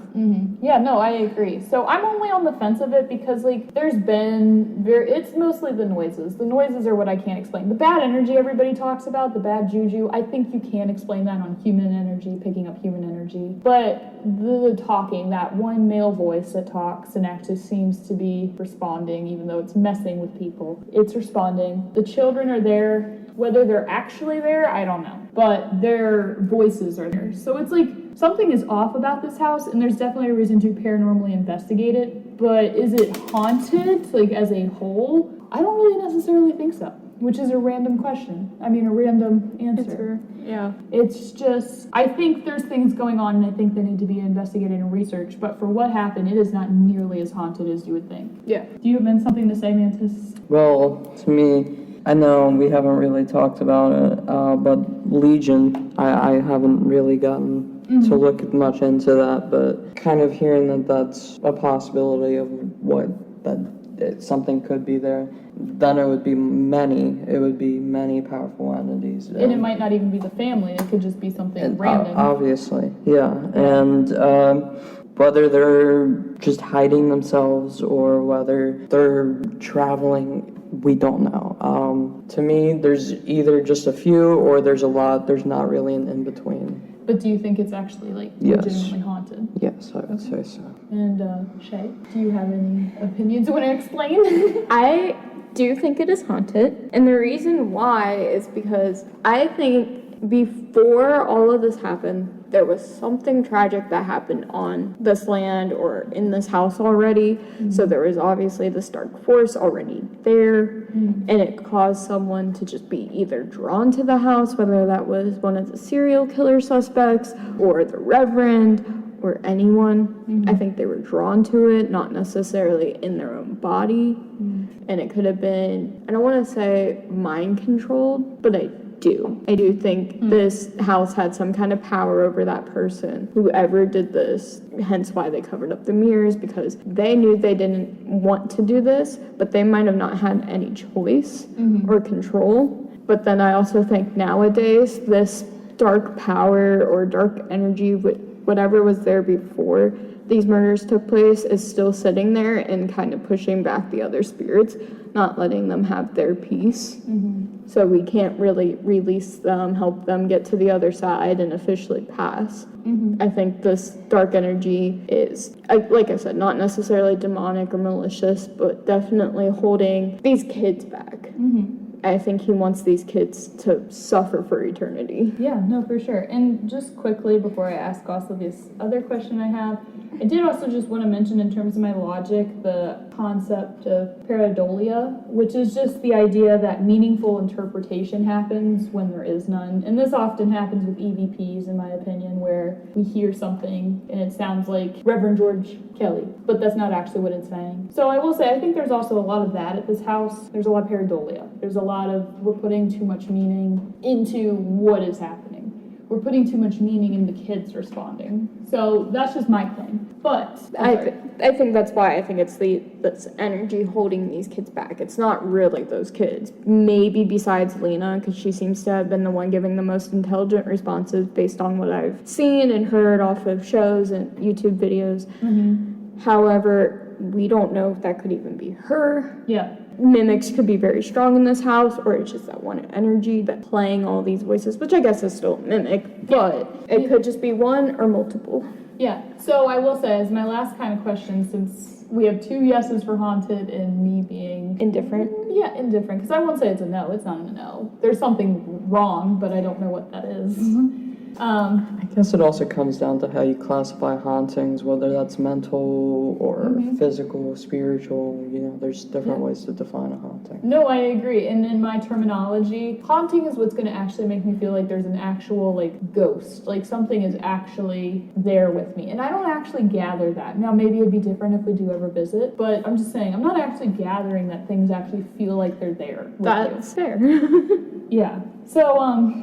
[SPEAKER 2] Yeah, no, I agree. So I'm only on the fence of it because, like, it's mostly the noises. The noises are what I can't explain. The bad energy everybody talks about, the bad juju, I think you can explain that on human energy, picking up human energy. But the talking, that one male voice that talks and actually seems to be responding, even though it's messing with people, it's responding. The children are there. Whether they're actually there, I don't know. But their voices are there. So it's like something is off about this house, and there's definitely a reason to paranormally investigate it. But is it haunted, like, as a whole? I don't really necessarily think so. Which is a random question. I mean, a random answer.
[SPEAKER 4] Yeah.
[SPEAKER 2] It's just, I think there's things going on, and I think they need to be investigated and researched. But for what happened, it is not nearly as haunted as you would think.
[SPEAKER 4] Yeah.
[SPEAKER 2] Do you have something to say, Mantis?
[SPEAKER 3] Well, to me, I know we haven't really talked about it, but Legion, I haven't really gotten to look much into that, but kind of hearing that that's a possibility of something could be there, then it would be many powerful entities.
[SPEAKER 2] And it might not even be the family, it could just be something random.
[SPEAKER 3] Obviously, yeah. And whether they're just hiding themselves or whether they're traveling, we don't know. To me, there's either just a few or there's a lot. There's not really an in-between.
[SPEAKER 2] But do you think it's actually, like, legitimately haunted?
[SPEAKER 3] Yes, I would say so.
[SPEAKER 2] And, Shay, do you have any opinions you want to explain?
[SPEAKER 4] I do think it is haunted, and the reason why is because I think before all of this happened, there was something tragic that happened on this land or in this house already. So there was obviously this dark force already there, and it caused someone to just be either drawn to the house, whether that was one of the serial killer suspects or the reverend or anyone. I think they were drawn to it, not necessarily in their own body. And it could have been, I don't want to say mind controlled, but I do think this house had some kind of power over that person, whoever did this, hence why they covered up the mirrors, because they knew they didn't want to do this, but they might have not had any choice or control. But then I also think nowadays, this dark power or dark energy, whatever was there before these murders took place, is still sitting there and kind of pushing back the other spirits, not letting them have their peace. So we can't really release them, help them get to the other side and officially pass. I think this dark energy is, like I said, not necessarily demonic or malicious, but definitely holding these kids back. I think he wants these kids to suffer for eternity.
[SPEAKER 2] Yeah, no, for sure. And just quickly, before I ask also this other question I have, I did also just want to mention, in terms of my logic, the concept of pareidolia, which is just the idea that meaningful interpretation happens when there is none. And this often happens with EVPs, in my opinion, where we hear something and it sounds like Reverend George Kelly, but that's not actually what it's saying. So I will say, I think there's also a lot of that at this house. There's a lot of pareidolia. There's a lot of, we're putting too much meaning into what is happening. We're putting too much meaning in the kids responding. So that's just my claim. But
[SPEAKER 4] I think that's why I think it's this energy holding these kids back. It's not really those kids. Maybe besides Lena, because she seems to have been the one giving the most intelligent responses based on what I've seen and heard off of shows and YouTube videos. However, we don't know if that could even be her.
[SPEAKER 2] yeah.
[SPEAKER 4] Mimics could be very strong in this house, or it's just that one energy that's playing all these voices, which I guess is still a mimic, but it could just be one or multiple.
[SPEAKER 2] Yeah, so I will say, as my last kind of question, since we have 2 yeses for haunted and me being
[SPEAKER 4] Indifferent.
[SPEAKER 2] Yeah, indifferent, because I won't say it's a no. It's not a no. There's something wrong, but I don't know what that is.
[SPEAKER 3] I guess it also comes down to how you classify hauntings, whether that's mental or physical, spiritual. There's different ways to define a haunting.
[SPEAKER 2] No, I agree. And in my terminology, haunting is what's going to actually make me feel like there's an actual, like, ghost. Like, something is actually there with me. And I don't actually gather that. Now, maybe it'd be different if we do ever visit, but I'm just saying, I'm not actually gathering that things actually feel like they're there with
[SPEAKER 4] That's fair.
[SPEAKER 2] Yeah. So,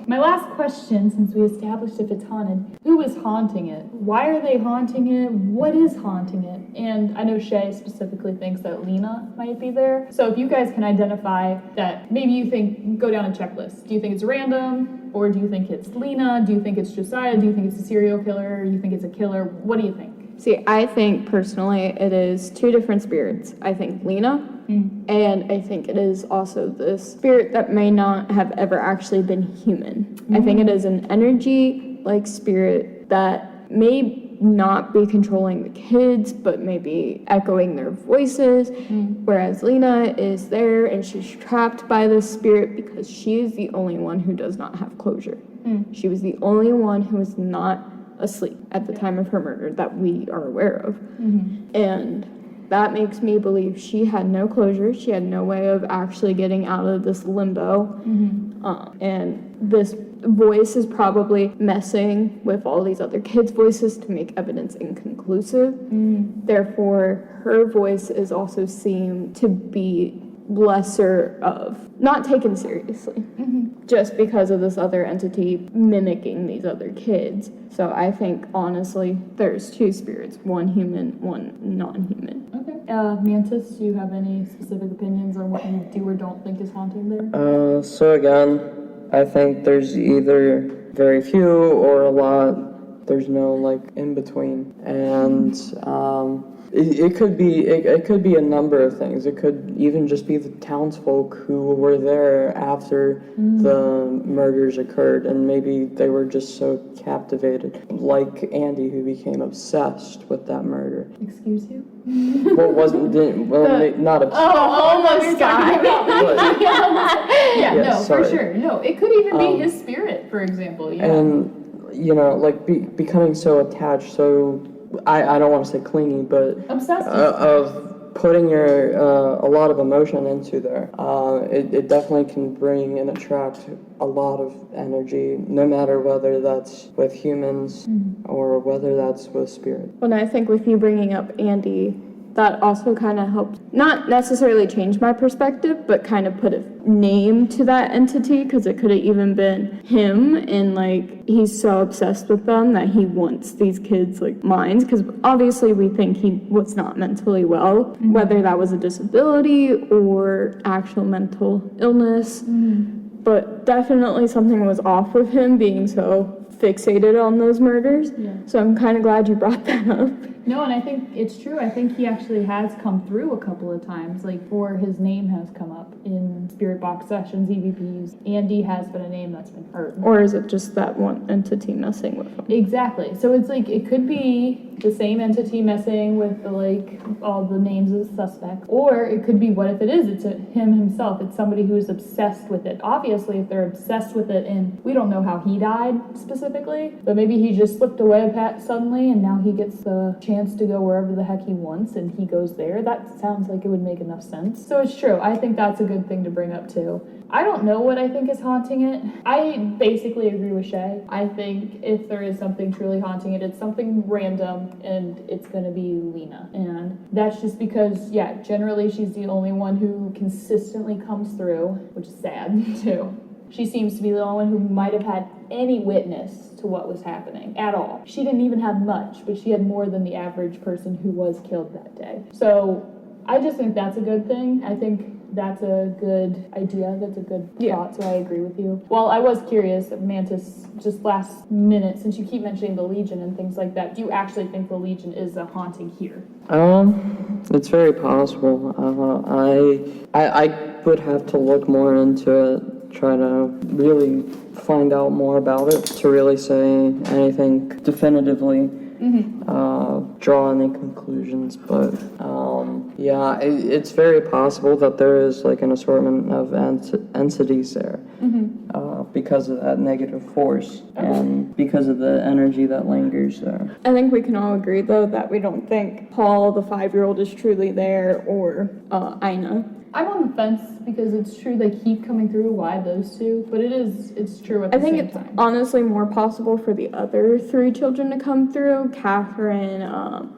[SPEAKER 2] my last question, since we established if it's haunted, who is haunting it? Why are they haunting it? What is haunting it? And I know Shay specifically thinks that Lena might be there. So if you guys can identify that, maybe you think, go down a checklist. Do you think it's random? Or do you think it's Lena? Do you think it's Josiah? Do you think it's a serial killer? Do you think it's a killer? What do you think?
[SPEAKER 4] See, I think personally it is two different spirits. I think Lena, and I think it is also the spirit that may not have ever actually been human. I think it is an energy-like spirit that may not be controlling the kids, but maybe echoing their voices, whereas Lena is there and she's trapped by this spirit because she is the only one who does not have closure. She was the only one who was not asleep at the time of her murder that we are aware of. And that makes me believe she had no closure. She had no way of actually getting out of this limbo. And this voice is probably messing with all these other kids' voices to make evidence inconclusive. Therefore, her voice is also seen to be lesser of, not taken seriously, just because of this other entity mimicking these other kids. So I think, honestly, there's two spirits, one human, one non-human.
[SPEAKER 2] Okay. Mantis, do you have any specific opinions on what you do or don't think is haunting there?
[SPEAKER 3] So again, I think there's either very few or a lot. There's no, like, in between. And it could be a number of things. It could even just be the townsfolk who were there after the murders occurred, and maybe they were just so captivated, like Andy, who became obsessed with that murder.
[SPEAKER 2] Excuse you?
[SPEAKER 3] Well, not obsessed.
[SPEAKER 2] Almost guy.
[SPEAKER 3] Yeah,
[SPEAKER 2] for
[SPEAKER 3] sorry.
[SPEAKER 2] sure. No, it could even be his spirit, for example. Yeah.
[SPEAKER 3] And becoming so attached, so I don't want to say clingy, but
[SPEAKER 2] Obsessed.
[SPEAKER 3] of putting a lot of emotion into there. It definitely can bring and attract a lot of energy, no matter whether that's with humans or whether that's with spirit.
[SPEAKER 4] When I think with you bringing up Andy, that also kind of helped not necessarily change my perspective, but kind of put a name to that entity, because it could have even been him, and like he's so obsessed with them that he wants these kids' like minds, because obviously we think he was not mentally well, whether that was a disability or actual mental illness, but definitely something was off with him being so fixated on those murders. So I'm kind of glad you brought that up.
[SPEAKER 2] No, and I think it's true. I think he actually has come through a couple of times, or his name has come up in spirit box sessions, EVPs. Andy has been a name that's been heard.
[SPEAKER 4] Or is it just that one entity messing with him?
[SPEAKER 2] Exactly. So it's like, it could be the same entity messing with all the names of the suspects. Or it could be, what if it is? It's him himself. It's somebody who's obsessed with it. Obviously, if they're obsessed with it, and we don't know how he died specifically, but maybe he just slipped away suddenly, and now he gets the chance to go wherever the heck he wants, and he goes there. That sounds like it would make enough sense. So it's true. I think that's a good thing to bring up too. I don't know what I think is haunting it. I basically agree with Shay. I think if there is something truly haunting it, it's something random, and it's gonna be Lena. And that's just because, generally she's the only one who consistently comes through, which is sad too. She seems to be the only one who might have had any witness to what was happening at all. She didn't even have much, but she had more than the average person who was killed that day. So I just think that's a good thing. I think that's a good idea. That's a good thought, so I agree with you. Well, I was curious, Mantis, just last minute, since you keep mentioning the Legion and things like that, do you actually think the Legion is a haunting here?
[SPEAKER 3] It's very possible. I would have to look more into it, try to really find out more about it to really say anything definitively, draw any conclusions, but it's very possible that there is like an assortment of entities there. because of that negative force and because of the energy that lingers there.
[SPEAKER 4] I think we can all agree, though, that we don't think Paul, the 5-year-old, is truly there, or Ina.
[SPEAKER 2] I'm on the fence because it's true they keep coming through. Why those two? But it's true at the
[SPEAKER 4] I think
[SPEAKER 2] same
[SPEAKER 4] it's
[SPEAKER 2] time.
[SPEAKER 4] honestly more possible for the other 3 children to come through, Catherine,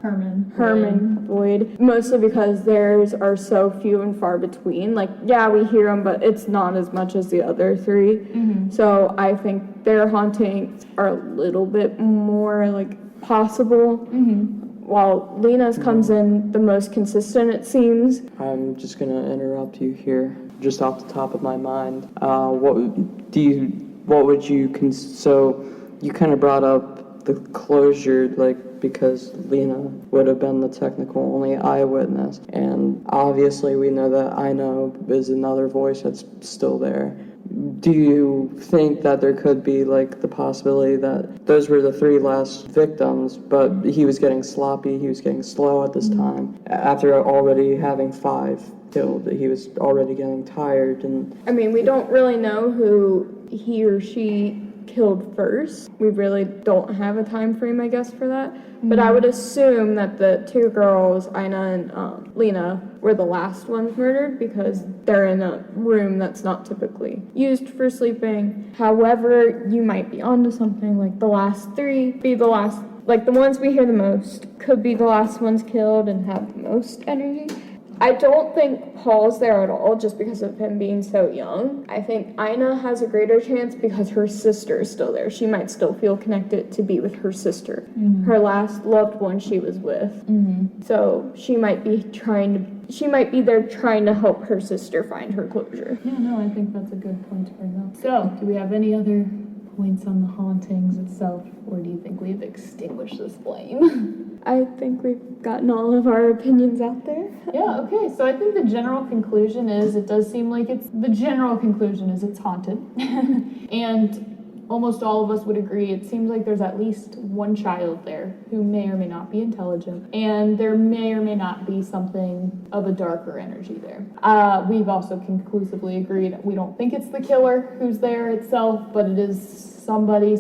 [SPEAKER 4] Herman, Boyd, mostly because theirs are so few and far between. Like, yeah, we hear them, but it's not as much as the other 3. So I think their hauntings are a little bit more, like, possible. While Lena's comes in the most consistent, it seems.
[SPEAKER 3] I'm just gonna interrupt you here, just off the top of my mind. So you kind of brought up the closure, like, because Lena would have been the technical only eyewitness, and obviously we know that Ina is another voice that's still there. Do you think that there could be, like, the possibility that those were the 3 last victims, but he was getting sloppy, he was getting slow at this time, after already having 5 killed, he was already getting tired? And
[SPEAKER 4] I mean, we don't really know who he or she killed first. We really don't have a time frame, I guess, for that. But I would assume that the 2 girls, Ina and Lena, were the last ones murdered because they're in a room that's not typically used for sleeping. However, you might be onto something, like the last 3 be the last, like the ones we hear the most could be the last ones killed and have the most energy. I don't think Paul's there at all just because of him being so young. I think Ina has a greater chance because her sister is still there. She might still feel connected to be with her sister, her last loved one she was with. So she might be there trying to help her sister find her closure.
[SPEAKER 2] Yeah, no, I think that's a good point to bring up. So, do we have any other points on the hauntings itself, or do you think we've extinguished this flame?
[SPEAKER 4] I think we've gotten all of our opinions out there.
[SPEAKER 2] Yeah, okay, so I think the general conclusion is it's haunted. And almost all of us would agree it seems like there's at least one child there who may or may not be intelligent, and there may or may not be something of a darker energy there. We've also conclusively agreed we don't think it's the killer who's there itself, but it is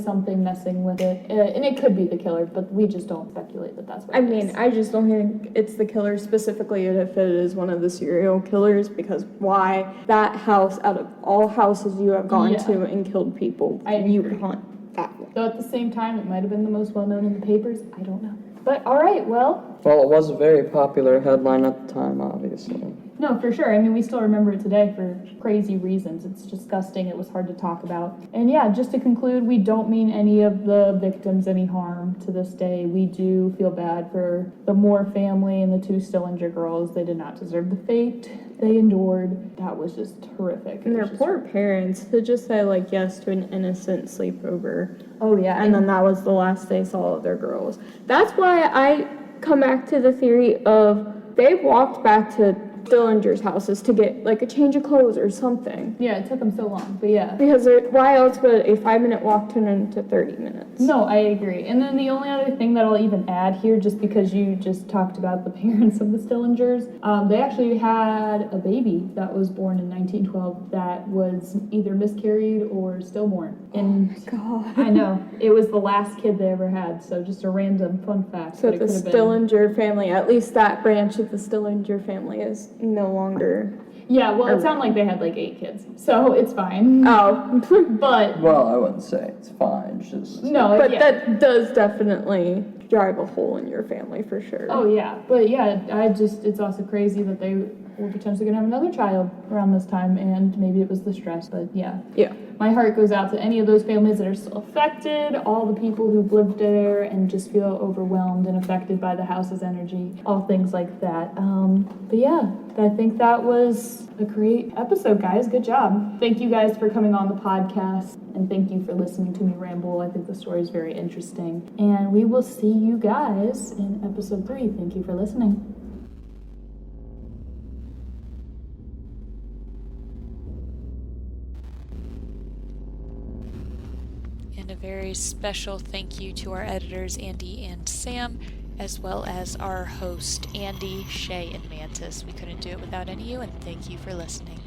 [SPEAKER 2] something messing with it. And it could be the killer, but we just don't speculate that that's what it is.
[SPEAKER 4] I just don't think it's the killer specifically if it is one of the serial killers, because why that house, out of all houses you have gone to and killed people, you would haunt that one.
[SPEAKER 2] Though at the same time, it might have been the most well-known in the papers. I don't know. But all right, well,
[SPEAKER 3] it was a very popular headline at the time, obviously.
[SPEAKER 2] no, for sure. I mean, we still remember it today for crazy reasons. It's disgusting. It was hard to talk about. And yeah, just to conclude, we don't mean any of the victims any harm to this day. We do feel bad for the Moore family and the 2 Stillinger girls. They did not deserve the fate they endured. That was just horrific.
[SPEAKER 4] And their poor parents to just say, like, yes to an innocent sleepover.
[SPEAKER 2] Oh, yeah.
[SPEAKER 4] And then that was the last they saw of their girls. That's why I come back to the theory of they walked back to Dillinger's houses to get, like, a change of clothes or something.
[SPEAKER 2] Yeah, it took them so long, but yeah.
[SPEAKER 4] Because why else would a 5-minute walk turn into 30 minutes?
[SPEAKER 2] No, I agree. And then the only other thing that I'll even add here, just because you just talked about the parents of the Stillingers, they actually had a baby that was born in 1912 that was either miscarried or stillborn. And
[SPEAKER 4] oh my God.
[SPEAKER 2] I know. It was the last kid they ever had, so just a random fun fact.
[SPEAKER 4] So the Stillinger family, at least that branch of the Stillinger family, is no longer...
[SPEAKER 2] Yeah, well, it sounded like they had like 8 kids, so it's fine.
[SPEAKER 4] Oh.
[SPEAKER 2] But...
[SPEAKER 3] Well, I wouldn't say it's fine, it's just...
[SPEAKER 2] No,
[SPEAKER 4] but that does definitely drive a hole in your family for sure.
[SPEAKER 2] Oh, yeah. But yeah, it's also crazy that they were potentially going to have another child around this time, and maybe it was the stress, but yeah.
[SPEAKER 4] Yeah.
[SPEAKER 2] My heart goes out to any of those families that are still affected, all the people who've lived there and just feel overwhelmed and affected by the house's energy, all things like that. But yeah, I think that was a great episode, guys. Good job. Thank you guys for coming on the podcast, and thank you for listening to me ramble. I think the story is very interesting. And we will see you guys in episode 3. Thank you for listening.
[SPEAKER 1] And a very special thank you to our editors, Andy and Sam, as well as our host, Andy, Shay, and Mantis. We couldn't do it without any of you, and thank you for listening.